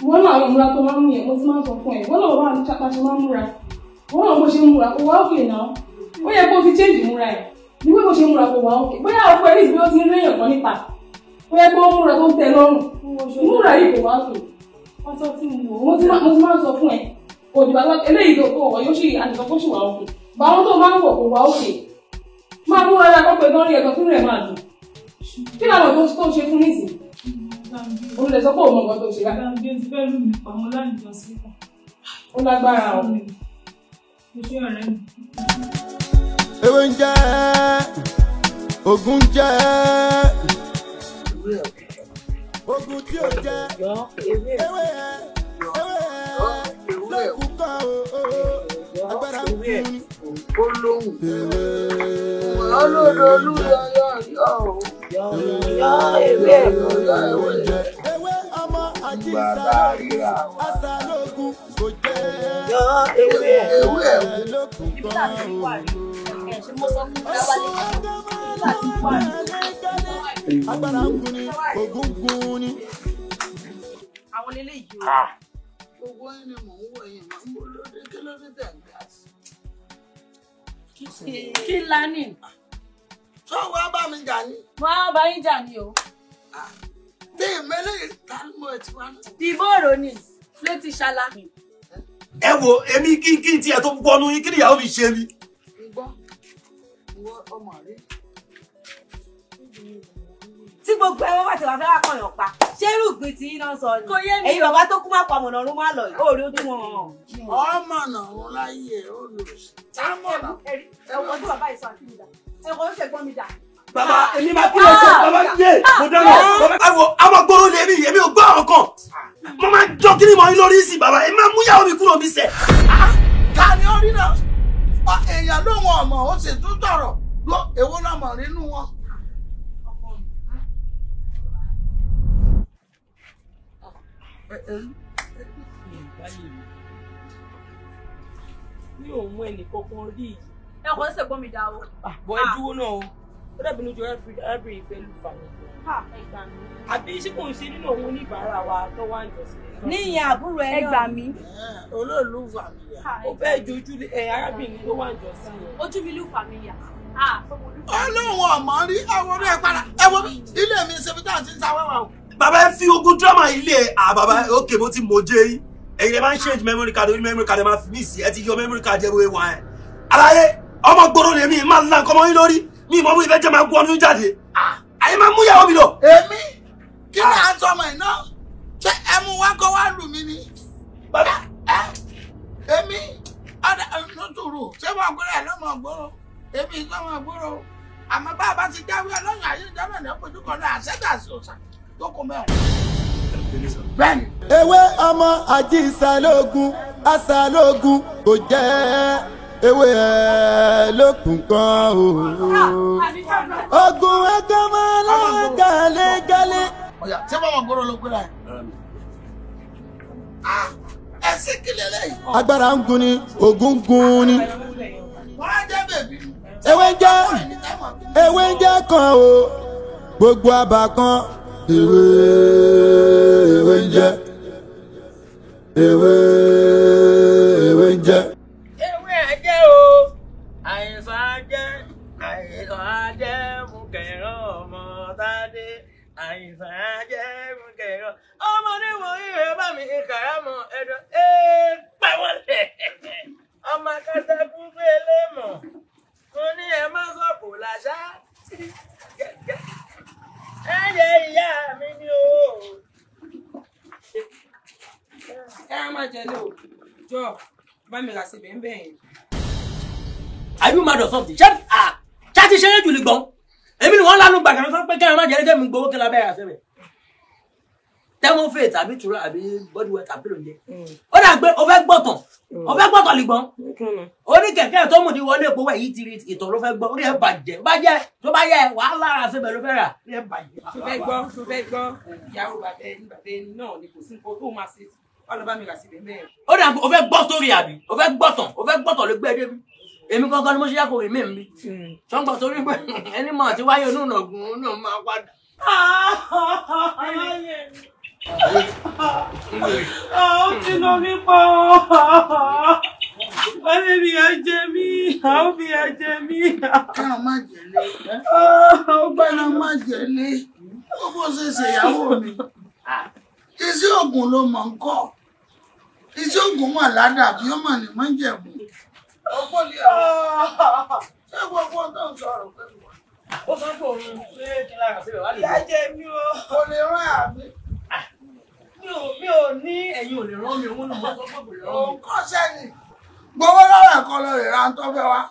wọ́n náà àwọn ìmúra tó máa ń mú yẹn mo ti máa ń sọ fún ẹ wọ́n náà wà ní ṣàpàṣẹ máa ń múra wọ́n náà bó ṣe ń múra kó wá òkè náà ó yẹ kó fi change múra ẹ̀ níwé bó ṣe ń múra kó wá òkè bóyá ọkọ ẹ̀ níbi ó ti ń réyàn kan nípa ó yẹ kó múra tó ń tẹ́ lọ́rùn múra yìí kò wá òkè mo ti máa ń sọ fún ẹ òdìbò àti eléyìí tó wọ̀ yóò ṣì àtìkọ́ kó ṣì wá òkè báwọn tó máa ń wọ̀ kó wá òkè máa múra ya kọ́pẹ́ gan rí ẹ̀gbọ́n fún rẹ̀ máa dùn kí làwọn tó ṣe fún nísìnyí òun lè sọ pé òun ọgbọ́n tó ṣe rà. bí o ti fẹ́ lù mí pamọ́ láàjọ síta. ó lágbára o. mo ṣe ọ̀rẹ́ mi. ewé ń jẹ́ ogun ń jẹ́ ogun tí ò jẹ́ ewé ẹ̀ lókun kan o agbára ń kún ní. ó lóhùn ọlọ́dọ̀ olúyọyọ yọ ewé ewé ọmọ àjíṣà àṣàlógún kò jẹ́ ewé lókun kan o. agbára ń kún ní ogun kún ní. àwọn eléyìí o. gbogbo ẹni mò ń wọ yẹn máa ń bọ lóde kí ló dé tẹ̀ ń gbà sí. kí ńlá ní. sọ wá bá mi jà ní. wọ́n á bá yín jà ní o. bí ìmẹ́lẹ̀ ìtàlùmọ̀ ẹ̀ ti wá náà. ìbò òrò ni létí ṣáná. ẹ wo èmi kí n tiẹ̀ tó gbọ́nu yín kí ni ìyàwó mi ṣe mi. gbọ́ ìwọ ọmọ rẹ. tí tí gbogbo ẹ̀wọ̀n bá ti wà fẹ́ wá kọ̀yàn pa ṣé irúgbìn tí iná sọ ni ẹ̀yin bàbá tó kú má pa mọ̀nà ọ̀run má lọ yìí ó rí ojú wọn. ọmọ náà ń láyé olùsítámọ̀nà. ẹ̀wọ̀n tí bàbá ìsọ àti mi dà ẹ̀wọ̀n ó ṣègbọ́n mi dà. bàbá èmi máa kí lè ṣe bàbá yé mo dáná àwọn gbòòrò lè mi èmi ò gbọ́ ọ̀kan mo máa jọ kí ni mo ń lórí sí bàbá èmi máa mú ìyàwó mi kúrò mi sẹ̀. ta ni ó rí náà èèyàn lóhun ọmọ ó sì tún tọrọ lọ èwo lọmọ nínú wọn. mi ò mú ẹnì kankan rí i. ẹ kò ṣe gbọ́n mi dá o. bọ́ ẹ dúró náà o ó dàbí lójú arábìnrin ìfẹ́ lù fà mí. àbí ṣé kò ń ṣe nínú àwọn oníbàárà wa tó wá ń jọ sí. ní ìyẹn àbúrò ẹ gbà mí. olóòlù fàmílà. ó fẹ́ jojú arábìnrin tó wá ń jọ sí. ojú mi lù fàmílà. ọlọ́run ọmọ rí àwọn orí ẹ̀ padà ẹ wo ilé mi ṣe fi tá à ń ti ń ta wẹ́wà o. bàbá ẹ fi ogun drama ilé bàbá òkè mo ti mọ̀ jẹ́ yín ẹ̀yin ẹ máa ń change memory card orí memory card ẹ máa fi mí sí ẹ ti yọ memory card ẹ wo ewa ẹ. aláyé ọmọ gbòòrò lèmi máa ń la nǹkan mọ́ yín lórí mi ìmọ̀ ìfẹ́ jẹ́ máa gbọ́ ọdún jáde àyè máa mú ìyàwó mi lọ. èmi kí ni à ń sọmọ iná ṣé ẹ mú wá kó wá lù mí ni. bàbá èmi ọ̀dà lóṣùrù ṣé wọn gbọ́dọ̀ ẹ̀ lọ́mọ gbòòrò èmi ìsọmọ gbòòrò àmọ́ bá a bá ti jáwé ọlọ́run ayé ìjọba ní ọ̀pọ̀ ojúkọ̀ náà àṣẹ́gbà sí òòṣà tó kún mẹ́rin. bẹ́ẹ̀ni. ewé ọmọ àjíṣàlógún àṣàlógún kò jẹ́ ewé ẹ̀ lókun kan o. ogun ẹgbẹ́ máa lọ́wọ́ gàlégàlé. ọ̀yà tí wọ́n mọ̀ gbọ́dọ̀ ló gbéra ẹ̀. ẹ sì kílẹ̀ lẹ́yìn. agbára ń gun ni ogun gun ni. wọ́n á jẹ́ bèbí. ewé ń jẹ́ kan o gbogbo àbá kan ewé ń jẹ́ ewé ń jẹ́. ewé ajẹ́ o àìsàn ajẹ́ mú kẹ̀rọ ọmọ tádé àìsàn ajẹ́ mú kẹ̀rọ ọmọdé wo ìwé bá mi kàrámọ̀ ẹ̀dọ̀ pàwọ́lẹ̀ ọmọ kẹta fún fẹ́lẹ́ mọ̀ mo ní ẹ má sọ̀pù làṣà ẹ̀yẹ ìyá mi ni o. ẹ á máa jẹ ní o jọ bá mi rà sí bẹ́ẹ̀ bẹ́ẹ̀ yẹn. àbí mo máa dọ̀ sọ́ọ̀tì ṣá ti ṣeré jù lè gbọ́n èmi ni wọ́n lánú gbàgbà sọ pé kẹ́rin má jẹ́ kẹ́mi gbowó kí lábẹ́ àṣẹ rẹ̀ thermofate tàbí tura àbí body wet tàbí lóye ó dà pé o fẹ́ gbọ́tàn lè gbọ́n ó ní kẹ̀kẹ́ tó mú di wọlé epo wẹ̀ yìí ti rí ìtọ̀ ló fẹ́ gbọ́ ó rí ẹ̀ bàjẹ́ tó bá yẹ wàhálà àṣẹ bẹ̀ ló fẹ́ rà rí ẹ̀ bàjẹ́. tó fẹ́ gbọ́ ìyàwó bàbá ẹni náà ni kò sí nǹkan tó máa ṣe wà lọ bá mi rà sí bẹ́ẹ̀. ó dà pé o fẹ́ gbọ́ sórí àbí o fẹ́ gbọ́tàn ló gbé débi èmi kankan ni mo ṣe yàgò èmi mi ṣọ́ngbọ̀n torí pé ẹni mọ̀ àti wáyé onú ìnàgún náà máa padà. ó ti lọ mí pọ̀ wọ́n lè fi àjẹ mí àwọn fi àjẹ mí. káwọn má jẹ̀lé ó gbọ́dọ̀ má jẹ̀lé ó bó ṣe ṣèyàwó mi iṣẹ́ oògùn ló mọ̀ ń kọ́ iṣẹ́ oògùn mọ̀ ládàbí ó mọ̀ ní mọ́ jẹ̀bù ọgbọ́ lé àwọn ṣé gbogbo tó ń sọ̀rọ̀ pẹ̀lú wa. ó sọ pé òun ṣé kí lára síbẹ̀ wá lè ìyá jẹ mí o. kò lè rán àmì. mi ò ní ẹ̀yin ò lè rán mi òun náà mo sọ pé kò lè rán mi. òun kọ́ sẹ́yìn gbowó lọ́wọ́ ẹ̀kọ́ lọ rè ra ń tọ́ fẹ́ wa.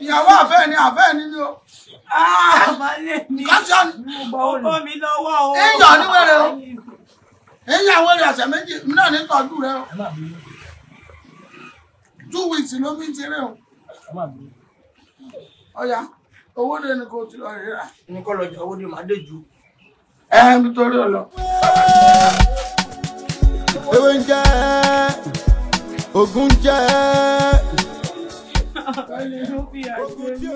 ìyàwó àfẹ́ ni ni o. kọ́síọ́nì. ọkọ mi lọ́wọ́ o. ìyàn níwèrè o. ìyàn wẹ̀rẹ̀ ọ̀sẹ̀ méjì náà ní tọ́jú rẹ o. 2 weeks ló mi ti rẹ o. ọ̀yà owó dé ni kò ti lọ rírà. ní kọ́ lọ jẹ owó dé màá dé ju. nítorí ọlọ. ewé ń jẹ́ ogun ń jẹ́. ló fi àjẹ mi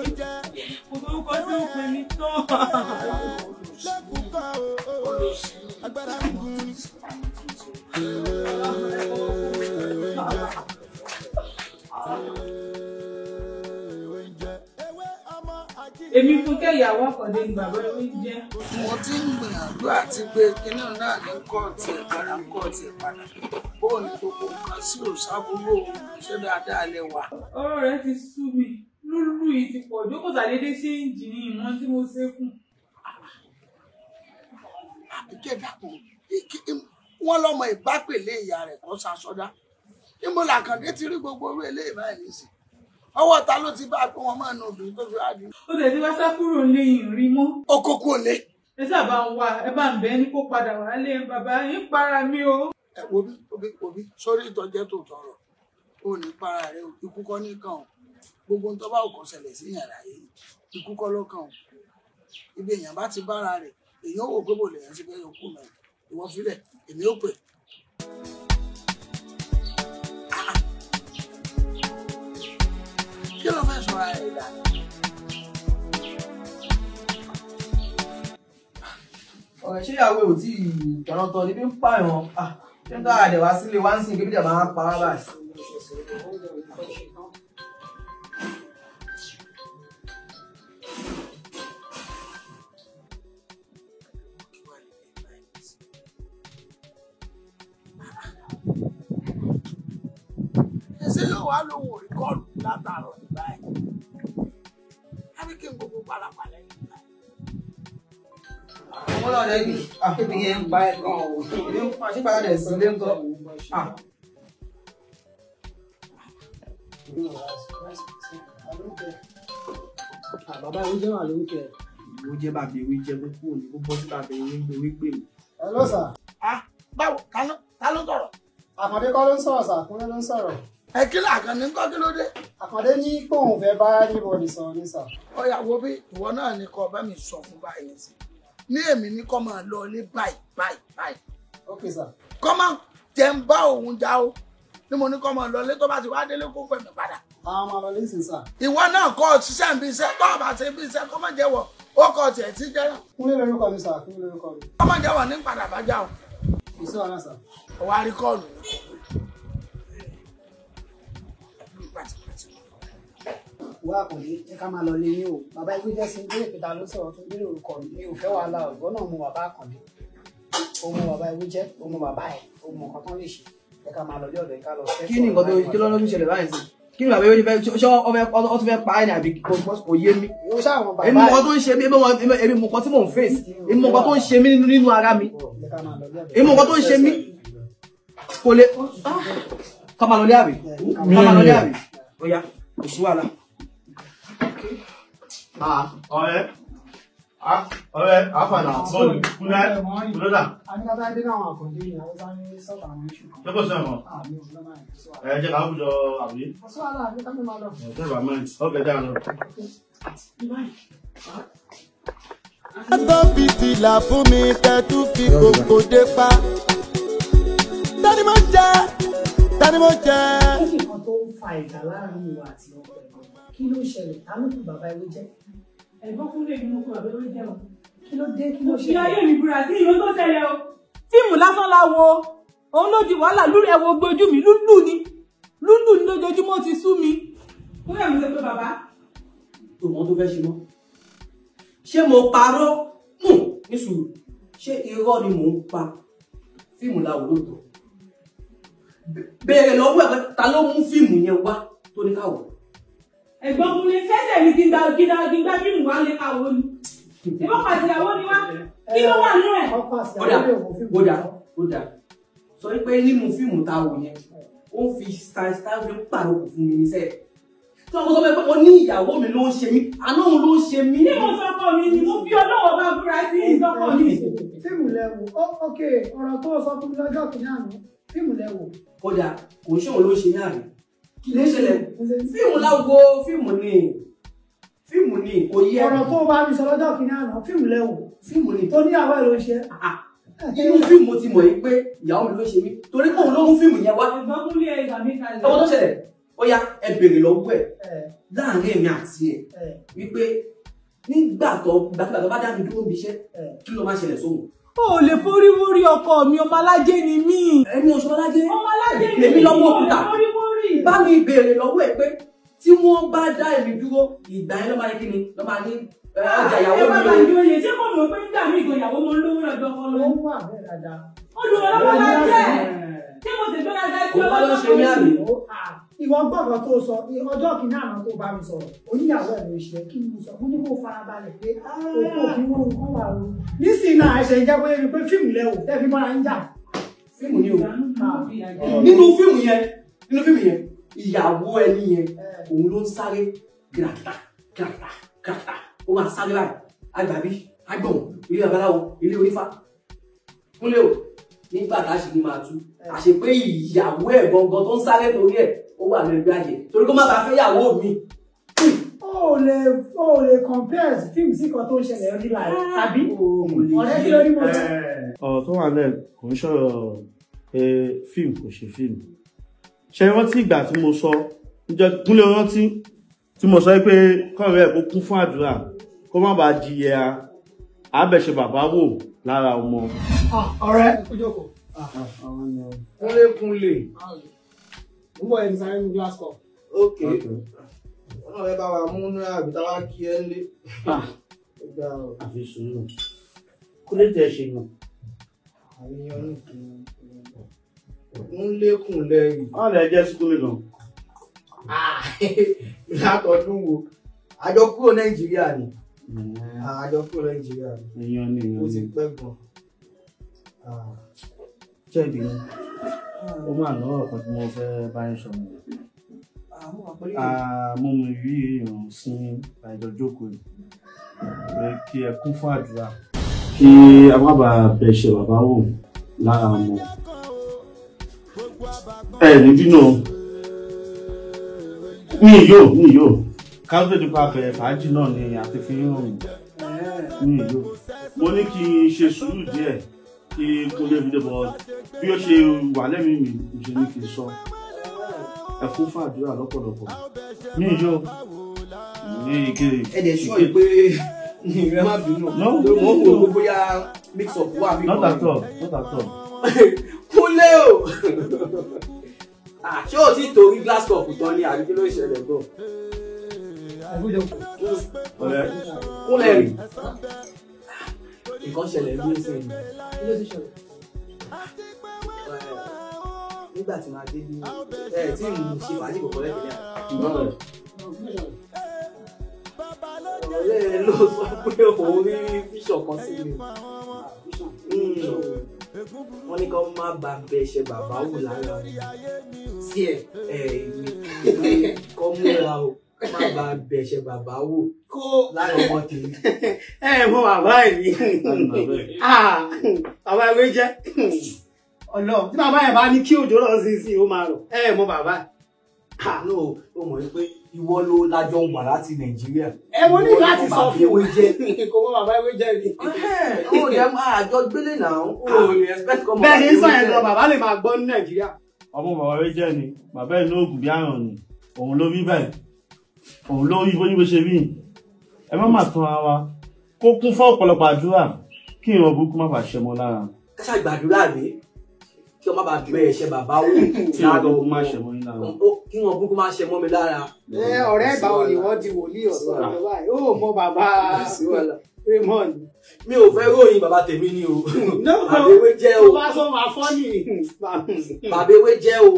kò tó kọ́ sí òpè mi tán. agbára ń gun. èmi fún kẹ́yàwó àkọ́dé ni bàbá ewé ń jẹ́. mo ti ń gbìyànjú àti gbé kinní náà ní kóòtù ìpadà kóòtù ìpadà bóun ni gbogbo nǹkan sí òṣàbúrò ṣé dáadáa lè wà. ọ̀rọ̀ rẹ̀ ti sú mi lúlú yìí ti pọ̀ jókòó sàdédé ṣe ń jì ní ìmọ̀ tí mo ṣe fún. dàpọ̀ wọ́n lọ́mọ ìbápèlé ìyá rẹ̀ kọ́ sasọ́dá níbo làkàndé ti rí gbogbo orí eléyìí báyìí nísìn ọwọ́ ta ló ti bá a pé wọ́n máa ń na obìnrin tó fi wá di. ó lè ti wá sá kúrò ní ìrìn mọ́. ó kó kúrò lé. ẹ sábà ń wá ẹ bá ń bẹ ní kó padà wálé bàbá yín para mi o. ẹ wo bí sórí ìtọ́jẹ́ tó tọrọ ó ní para rẹ ikú kọ́ nìkan gbogbo ń tọ́ bá òkò ṣẹlẹ̀ sí yàrá yìí ikú kọ́ ló kàn ibi èèyàn bá ti bára rẹ̀ èèyàn wò pé bò lè yẹn ti fẹ́ yọkù náà ìwọ filẹ̀ èmi ó pè. kí ló fẹ́ sọ ara rẹ̀ dà? ọ̀rẹ́ ṣé ìyàwó ò tí tọ̀nàtọ̀ níbi ń pààyàn ṣé ń tọ́ àdẹ̀wá sílé wá ń sìn kébí dẹ̀ máa pa wá báyìí. ṣé yóò wá lóhùn òrìkọ́ọ̀lù látàárọ̀ nígbà yìí àbí kí n gbogbo palapàlẹ̀ yìí. àwọn ọlọ́dẹ yìí àkébí yẹn ń pa ẹ̀ gan o èmi ń pa sípàdé rẹ̀ sí ilé ń tọ́. bàbá ìwé jẹ́ wà lórúkẹ. ìwé jẹ́ bàbá ìwé jẹ́ kó kúrò ní kó bọ́ sí bàbá ìwé ìwé pè mí. ẹ lọ sà. báwo ta ló tọrọ. Àkàndé kọ́ ló ń sọ̀rọ̀ sà, Kúnlé ló ń sọ̀rọ̀. ẹ kí ló Àkàndé ń kọ́ kí ló dé. Àkàndé ní kóun fẹ́ bá anybody sọ̀rọ̀ ní sà. ọ̀yà wo bí ìwọ náà ní kọ́ bá mi sọ fún báyìí ní sí ní èmi ní kọ́ máa lọ ilé báyìí. ok sà. kọ́ máa jẹ́ ń bá òun já o ní mo ní kọ́ máa lọ ilé tó bá ti wá délé kó pè mí padà. àwọn máa lọ lé sí sà. ìwọ náà kọ́ ṣiṣẹ́ ń bí iṣẹ́ tó bá ṣe bí iṣẹ́ kọ́ máa jẹ́wọ́ ó kọ́ tiẹ̀ tí jẹ́ náà. Kúnlé lórúkọ mi sà, Kúnlé lórúkọ mi. kọ́ máa jẹ́wọ́ ní padà bá já o. ìṣó ọ̀nà sà. ọ̀wá rí kọ́ọ̀lù wá Àkàndé ẹ ká máa lọ lé yín o bàbá ìwé jẹ́ sí ilé ìpìta ló sọ̀rọ̀ tó dé orúkọ mi ò fẹ́ wàhálà ọ̀gbọ́n náà mo bàbá Àkàndé ó mọ bàbá ìwé jẹ́ ó mọ bàbá ẹ̀ ó mọ nǹkan tán lè ṣe ẹ ká máa lọ lé ọ̀dọ̀ ẹ ká lọ fẹ́. kí ni nǹkan tó kí lọ́nà tó ṣẹlẹ̀ báyìí sí kí ni bàbá ìwé fẹ́ ṣé ọ tún fẹ́ pa ẹ̀ ní àbí kò yé mi. èmi mọ̀ tó ń ṣe mí èmi mọ̀ tí mò ń fèsì èmi mọ̀ tó ń ṣe mí nínú ara mi èmi mọ̀ tó ń ṣe mí kò lè ká máa lọ lé àbí ó yá kò sí wàhálà. ọ̀rẹ́ àfàlà bọ́ọ̀lù kúnlẹ́dà. àníkàtà ẹbí náà Àkàndé ni àwọn sáré sọ́ọ̀tà àwọn iṣu kan. ṣé kò sẹ́wọ̀n? ẹ jẹ́ ká àwùjọ àbí. ọ̀ṣọ́ àlà ní ká máa lọ. ọ̀gẹ̀ dáa lọ. Tó fi tìlà fún mi tẹ́tú fi kòkò dé pa. Tani mo jẹ́? Tani mo jẹ́? kí nǹkan tó ń fa ìjà láàrin ìwà àti ọkọ ẹ̀gbọ́n kí ló ṣẹlẹ̀ ta ló kù bàbá ìwé jẹ́. ẹ̀gbọ́n Kúnlé ni mo kọ àbẹ lórí jẹ́ o. kí ló dé kí ló ṣẹlẹ̀. ìyá ayé mi búra sí ìlú tó ṣẹlẹ̀ o. fíìmù lásán la wo òun ló di wàhálà lórí ẹwọ gbójú mi lúlù ni lójoojúmọ́ ti sú mi. Kúnlé mi sọ pé bàbá. tó mọ tó fẹ́ ṣe mọ́ ṣé mo parọ́ ní sùúrù ṣé irọ́ ni mò ń pa fíìmù la wò lóòótọ́ béèrè lọ́wọ́ ẹ̀ ta ló mú fíìmù yẹn wá tó ní káwọ́. ẹ̀gbọ́n Kúnlé fẹsẹ̀ mi kí n gba fíìmù wá lé káwọ́ ni. ìbọn pàṣẹwọ́ ni wá kí ló wà nínú ẹ̀. kódà sọ pé nínú fíìmù ta wò yẹn ó fi style fi pàrọ̀kù fún mi níṣẹ́ tí wọ́n sọ pé mo ní ìyàwó mi ló ń ṣe mí àná òun ló ń ṣe mí. ní mo sọkọ mi ni mo fi ọlọ́wọ́ bá búra sí ìsọkọ mi. fíìmù lẹ́wù ok ọ̀rọ̀ tó sọ fún mi lọ́jọ́ kìíní àná fíìmù lẹ́wù. kódà kò ń ṣòwò ló ń ṣe ní àná kí ló ń ṣẹlẹ̀ fíìmù láwo fíìmù ni kò yẹ. ọ̀rọ̀ tó bá mi sọ lọ́jọ́ kìíní àná fíìmù lẹ́wù fíìmù ni tó ní àwa ló ń ṣe. inú fíìmù ti mọ̀ yìí pé ìyàwó mi ló ṣe mí torí pé òun ló mú fíìmù yẹn wá. ẹ̀gbọ́n Kúnlé ìgbà mi kalẹ̀. ọmọ tó ṣẹlẹ̀ ó yá ẹ bèrè lọ́wọ́ ẹ̀ láàrin èmi àti ẹ̀ wípé nígbà tó bá dá mi dúró bí iṣẹ́ kí ló máa ṣẹlẹ̀ sóhun. o lè forí wórí ọkọ mi ọmọ alájẹ ni mí. ẹni oṣù alájẹ ọmọ alájẹ ni èmi lọ́mọ òkúta forí wórí. bá mi bèrè lọ́wọ́ ẹ̀ pé tí wọ́n bá dá èmi dúró ìgbà yẹn ló máa ní kí ni ló máa ní ọjà ìyàwó mi. ẹ bá bá yọ oyè ṣé kò mọ̀ pé nígbà míì gan ìyàwó mo ń lówó lọ́dọ̀ ọkọ lọ. olùwọ́lọ́wọ́ la jẹ́ ṣé mo sì gbéra ga sí ọlọ́wọ́ ṣe mí àmì ìwọ gbọ́dọ̀ tó sọ ọjọ́ kìíní àná tó bá mi sọ̀rọ̀ oníyàwó ẹ̀ ló ṣe kí ni mo sọ mo ní kó farabalẹ̀ pé òkú òfin wọn kọ́ wà o nísìnyí náà ẹsẹ̀ ìjẹ́ pé rí pé fíìmù lẹ o tẹ́ fi mọ́ra ń jà. fíìmù ni o nínú fíìmù yẹn ìyàwó ẹni yẹn òun ló ń sáré gíràkítà ó máa sáré láì àgbàbí àgbọ̀n ilé babaláwo ilé onífá kúnlé o nígbà tá a ṣe ní máa tú àṣẹ pé ìyàwó ẹ̀ gangan tó ń sáré lórí ẹ̀ ó wà lẹ́gbẹ́ àjẹ torí kó má bàa fẹ́ ìyàwó mi. ó lè compare fíìmù sí kan tó ń ṣẹlẹ̀ nígbà rẹ̀ tàbí ọ̀rẹ́ kí ló ní mo sọ. ọ̀rọ̀ tó wà lẹ́ẹ̀ kò ń sọ̀rọ̀ pé fíìmù kò ṣe fíìmù ṣe rántí ìgbà tí mo sọ níjọ́ kúnlẹ̀ rántí tí mo sọ pé kọ́ọ̀rẹ́ ẹ̀ kó kún fún àdúrà kó má bàa jìyà àbẹ̀ṣe bàbá wò lára ọmọ. ọ̀rẹ́ ojókòó. kúnlé. mo bọ̀ ẹni sáré ní glass cup. ok ọ̀nà rẹ bá wa mú ní àbíta wá kí ẹ lé. àfi sùúrù kúnlé tẹ ṣe yàn. àníyàn ní ń lékùn lẹ́yìn. wọ́n lè jẹ́ síkúlé gan. látọdún wo àjọ kúrò nàìjíríà ni àjọ kúrò nàìjíríà ni. èèyàn ni ó ti pẹ́ gan. jẹ́bi ó máa lọ́rọ̀ kan tí mo fẹ́ bá yín sọ mọ́. mo mú ìrí ìrùn sí àìjọ jókòó yìí pé kí ẹ kún fún àdúrà kí a má bàa bẹ̀ṣẹ̀ bàbá wò lára ọmọ. níbí náà mi yóò káwé nípa bẹ̀rẹ̀ fàájì náà ni àti fi ń rìn mi yóò mo ní kí n ṣe sùúrù díẹ̀ kí kò lè fi débọ̀ bí ó ṣe wà lẹ́mìí mi kò ṣe ní kí n sọ ẹ fún fàdúrà lọ́pọ̀lọpọ̀ mi yóò ní ìkéde. ẹ dẹ̀ sọ pé ìrẹ́ má bínú mo ń wo bóyá mix up wà mí. not at all. Kúnlé o ṣé o ti torí glass cup tán ni àbí kí ló ṣẹlẹ̀ gan. Kúnlé rí nǹkan ṣẹlẹ̀ ní ìsìn yìí. Kí ló ti ṣẹlẹ̀? Nígbà tí màá dé bí tí mo ṣe fàájì kọ̀ọ̀kan lẹ́gbẹ̀ẹ́ ọ̀rẹ́ ló sọ pé òun rí fíṣọ̀ kan sí mi. Wọ́n ní kó má ba bẹ̀ṣẹ̀ bàbá wò lára sí mi kó múra o má ba bẹ̀ṣẹ̀ bàbá wò lára ọmọ tèmi. Mọ bàbá ẹ̀ ní bàbá ewé jẹ́ ọ̀nà tí bàbá ẹ̀ bá ní kí òjò lọ sí ó máa rọ̀ mọ bàbá ẹ̀. No, ó mọ̀ pé ìwọ ló lájọ wà láti Nàìjíríà. Mo ní láti sọ fún ìwé jẹ kò mọ bàbá ìwé jẹ ni. Ó lè máa àjọ gbélé náà. Ó lè expect kọ́ mọ̀. Bẹ́ẹ̀ ni sọ yẹn lọ bàbá lè máa gbọ́ ní Nàìjíríà. ọmọ bàbá rẹ jẹ́ ni bàbá ẹ̀ ní oògùn bí àrùn ni òun ló rí bẹ́ẹ̀ òun ló rí bó ṣe rí ẹ má máa tan ara wa kó kún fún ọ̀pọ̀lọpọ̀ àdúrà kí ìran burúkú má bàa ṣe mọ́ lára. Ká ṣàgbàdúrà mi kí ọmọ bá bẹ ẹ̀ṣẹ̀ bàbá wò kí wọn burúkú má ṣe mọ́ yín lára. Kí wọn burúkú má ṣe mọ́ mi lára. Ọ̀rẹ́ ìgbà wo ni wọ́n di wòlíì ọ̀dọ́ ọ̀dọ́ báyìí ó mọ bàbá Raymond. Mi ò fẹ́ ròyìn bàbá tèmi ni o. Bàbá ewé jẹ́ o. Bá sọ máa fọ́ ni. Bàbá ewé jẹ́ o.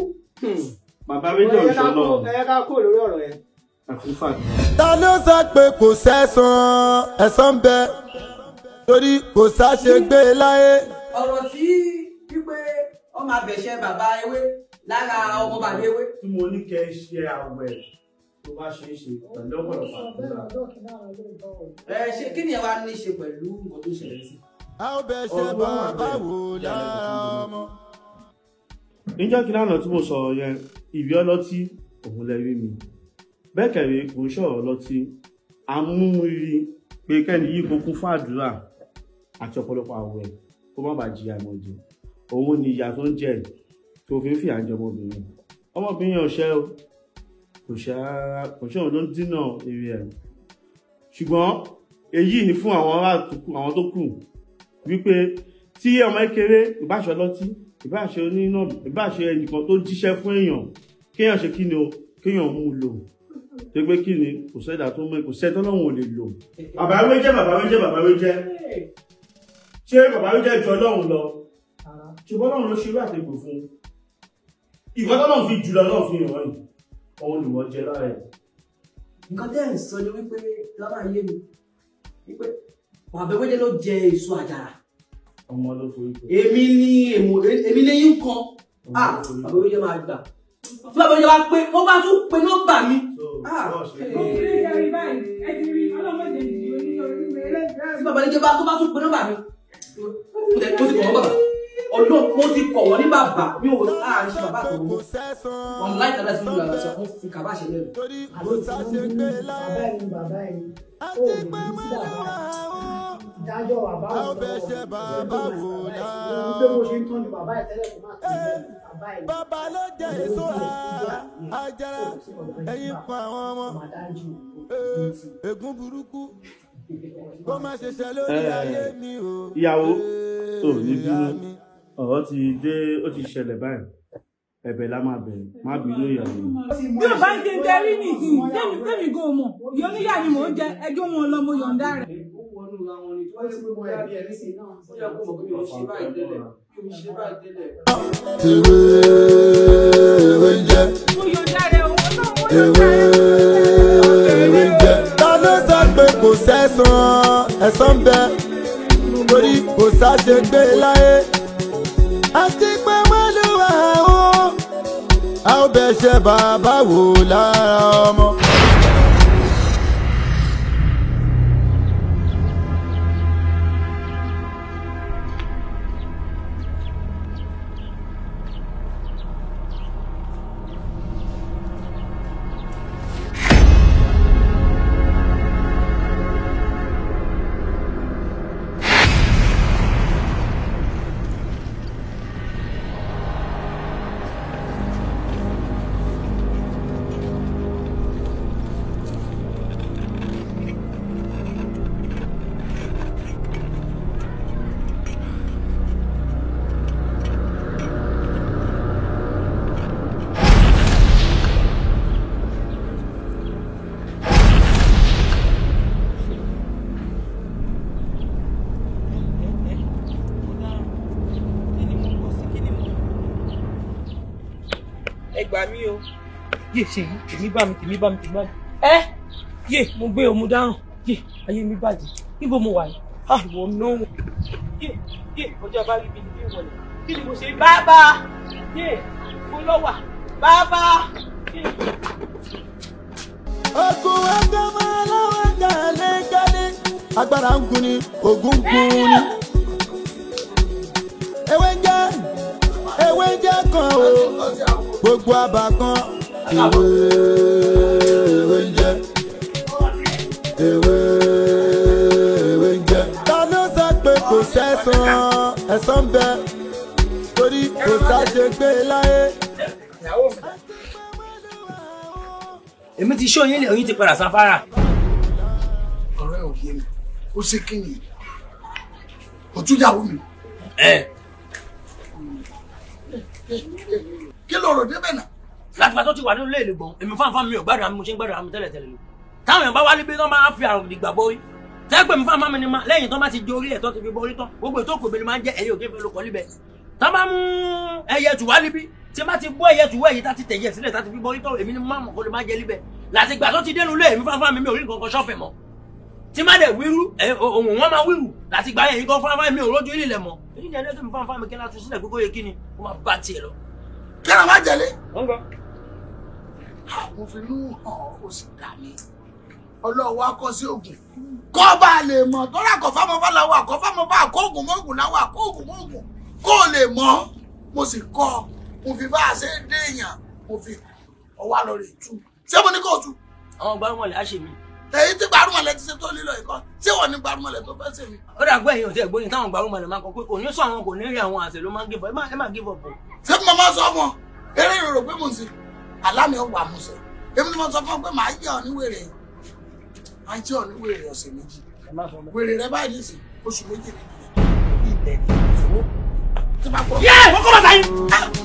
Bàbá ewé jẹ́ òṣèlú náà. Ẹ ká kó lórí ọ̀rọ̀ yẹn. Ta ló sọ pé kò ẹ̀san bẹ torí kò sáṣegbé láyé. Ọ̀rọ̀ tí wípé ọmọ abẹ̀ṣẹ̀ bàbá ewé lára ọmọ bàbá ewé. Tí mo ní kẹ́ ṣe àwẹ̀ tó bá ṣe é ṣe pẹ̀lú ọ̀pọ̀lọpọ̀ àdúrà. Ṣé kí ni ẹ wá ní ṣe pẹ̀lú nǹkan tó ṣẹlẹ̀ sí? A ó bẹ̀ṣẹ̀ bàbá wò lára ọmọ. Níjọ́ kí lánàá tí mo sọ̀rọ̀ yẹn ìbí ọlọ́tí òun lẹ rí mi. Bẹ́ẹ̀ kẹ̀rẹ́ kò ń sọ̀rọ̀ ọlọ́tí amúrí pé kẹ́ni yìí kó kún fún àdúrà àti ọ̀pọ̀lọpọ̀ àwẹ̀ kó má bàa jìyà ìmọ̀jẹ̀. Òun ni ìyà tó ń jẹ tó fi ń fìyà jẹ ọmọbìnrin. Ọmọbìnrin ọ̀ṣẹ́ o kò ṣe òun ló ń dínà eré ẹ̀. Ṣùgbọ́n èyí ni fún àwọn tó kù wípé tí ọmọ kékeré ìbáṣọ ọlọ́tí ìbáṣe oníná ìbáṣe ẹnìkan tó jíṣẹ́ fún èèyàn kéèyàn ṣe kí ni o kéèyàn mú lò tó gbé kí ni kò sẹ́dà tó mọ́ kò sẹ́tọ́ lọ́wọ́ ò lè lò. bàbá wé jẹ́ ṣé bàbá wé jẹ́ ju Ọlọ́run lọ ṣùgbọ́n Ọlọ́run ló ṣe irú àtẹ̀gbò fún ìgbà tọ́lọ́run fi jùlọ náà fi hàn yìí òun ni wọ́n jẹ lára ẹ̀. nǹkan tẹ́ ẹ̀ ń sọ ni wípé lábàá yé mi wípé Bàbáwédé ló jẹ èso àjàrà. ọmọ ló forí kọ. èmi ní yín kan Bàbáwédé máa gbà tí Bàbáwédé bá pé ó bá tún pe nọ́mbà mi. tí Bàbáwédé bá tún pe nọ́mbà mi ó ti kọ̀ wọ́n bàbá mo ti kọ̀ wọ́n ní bàbá mi ò láàrin ṣe bàbá àtọ̀wọ́ wọn láì tẹ́lẹ̀ sí ìlú àgbàṣọ fún fi kàbá ṣe lẹ́nu. àlọ́ tí wọ́n ní bàbá ẹni ó lè ní sí bàbá ìdájọ́ bàbá ọ̀dọ́ pé mo ṣe ń tọ́jú bàbá ẹ̀ tẹ́lẹ̀ kó má tẹ̀lé bàbá ẹ̀. bàbá ló jẹ́ èso àjàrà ẹ̀yìn pa àwọn ọmọ ègún burúkú kó má ṣe ṣe lórí ayé mi o. ìyàwó tó ní bínú ọ̀rọ̀ ti dé ó ti ṣẹlẹ̀ báyìí ẹ̀bẹ̀ la máa bẹ̀rẹ̀ má bínú ìyàwó. bí o bá ń ṣe tẹrí nìsín tẹ́mi gan mọ̀ ìyọ́ níyà ni mò ń jẹ ẹjọ́ wọn lọ mo yọ̀ǹda rẹ̀. ewé ń jẹ ewé ń jẹ ta ló sọ pé kò sẹ́san ẹ̀san ń bẹ torí kò sáṣegbé láyé àti pé wọ́n lù wá o a ó bẹ ṣe bàbá wò lára ọmọ. gbà mí o. Yé ṣe yìí, tèmi bá mi. Yé mo gbé o mo dáràn. Yé ayé mi bàjẹ́. Níbo mo wà yìí? Ìwọ mi náà wò. Yé ọjọ́ bá rí bí ní ìwọlẹ̀. Kí ni mo ṣe? Bàbá! Yé mo lọ wà. Bàbá! Ogun ẹgbẹ́ máa lọ́wọ́ gàlẹ́gàlẹ́. Agbára ń gun ni, ògùn ń gun ni. Ewé ń jẹ́ kan o. Gbogbo àbá kan. Ewé ń jẹ́. Ewé ń jẹ́. Ta ló sọ pé kò sẹ́san ẹ̀san bẹ? Torí kò sáṣegbé láyé. Èmi ti ṣó yín lè oyin ti padà sáfárà. Ọ̀rẹ́ ò yé mi, ó ṣe kí ni? Òtúyàwó mi. Kí ló rò débẹ̀ náà? Látìgbà tó ti wà nínú ilé ìlúgbọ̀n, èmi fáńfáń mi ò gbádùn àmì mo ṣe ń gbádùn àmì tẹ́lẹ̀tẹ́lẹ̀ lò. Táwọn èèyàn bá wá níbi tó máa fi àrùn ìgbà borí. Tẹ́gbẹ́ mi fáńfáń mi ni máa lẹ́yìn tó máa ti di orí ẹ̀ tó ti fi borí tán. Gbogbo ètò òkòbè ni máa ń jẹ́ ẹ̀yẹ òkè fẹ́ lóko níbẹ̀. Tá bá mú ẹyẹ tù wá níbí, tí má ti bọ́ ẹyẹ tù wá èyí tá ti tẹ̀yẹ sílẹ̀ tá ti fi borí tán, èmi ni máa mọ̀ kó lè máa jẹ níbẹ̀. Látìgbà tó ti dénú ilé èmi fáńfáń mi ò rí nǹkan kan ṣọ́ọ̀fẹ̀ mọ́. Tí má dẹ̀ wíru, òun wọn máa wíru. Látìgbà yẹn nǹkan fáńfáń mi ò rójú ilẹ̀ mọ́. Èyí ni ẹni tó mi fáńfáń mi kí láti sílẹ̀ gbogbo yẹ kí ni, ó máa bá tiẹ̀ lọ. Kí ni a máa jẹ̀lé? Mo fi inú hàn ó sì dà mí. Ọlọ́wọ́ akọ sí ògùn. Kọ́ bá lè mọ̀ tọ́lá àkọ́fámọ́fá làwọn àkọ́fámọ́fá àkóògùn mọ́ògùn láwọn àkóògùn mọ́ògùn. Kó o lè mọ̀ mo sì kọ́ mo fi bá a ṣe dé èèyàn mo fi ọwọ́ àlọ́ rẹ̀ tú. Ṣé mo ní kó o tú? Àwọn gbárùmọ̀lẹ̀ á ṣe mí. Èyí tí gbárùmọ̀lẹ̀ ti ṣe tó lílọ ìkọ́. Ṣé wọ́n ní gbárùmọ̀lẹ̀ tó fẹ́ ṣe mí? Ó dàgbọ́ ẹ̀yìn òtí ẹ̀gbóyin táwọn gbárùmọ̀lẹ̀ máa kọ pé kò ní sọ àwọn kò ní rí àwọn àṣẹ ló máa ń give up. Ẹ má give up. Ṣé mo máa sọ fún ọ? Eré ìrorò pé mo ń ṣe. Àlá mi ò wà mú sẹ. Èmi ni mo sọ fún ọ pé màá yẹ ọ ní wèrè. Màá jẹ́ ọ ní wèrè ọ̀sẹ̀ méjì. Wèrè rẹ báyìí ní ìsìn oṣù méjì ní ilẹ̀ ní ìfowó. Yé! Wọ́n kọ́ bàtà yín!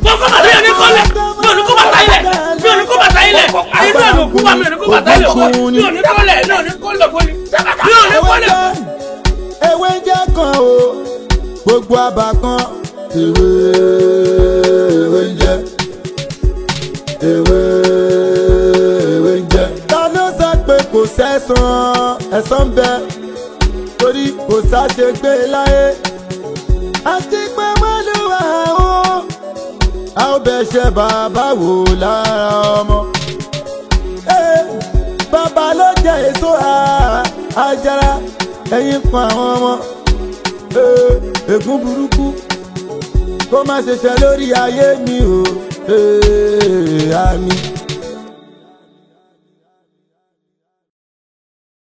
Wọ́n kọ́ bàtà yín ní kọ́lẹ̀! Mi ò ní kó bàtà yín lẹ̀! Mi ò ní kó bàtà yín lẹ̀! Inú ẹ̀ ló kú wa mi ò ní kó bàtà yín lẹ̀! Mi ò ní kọ́lẹ̀! Mi ò ní kọ́lẹ̀ bọ́lí! Mi ò ní kọ́lẹ̀! Ewé ń jẹ́ kan o, gbogbo àbá kan. Ewé ń jẹ́. Ewé sẹ́san ẹ̀san bẹ torí kò sáṣegbé láyé àti pé mọ́lúwà ó a ó bẹ ṣe bàbá wò lára ọmọ. Bàbá ló jẹ èso àjàrà ẹ̀yìn kan àwọn ọmọ. Ègún burúkú kó má ṣe ṣe lórí ayé mi o. Àmín.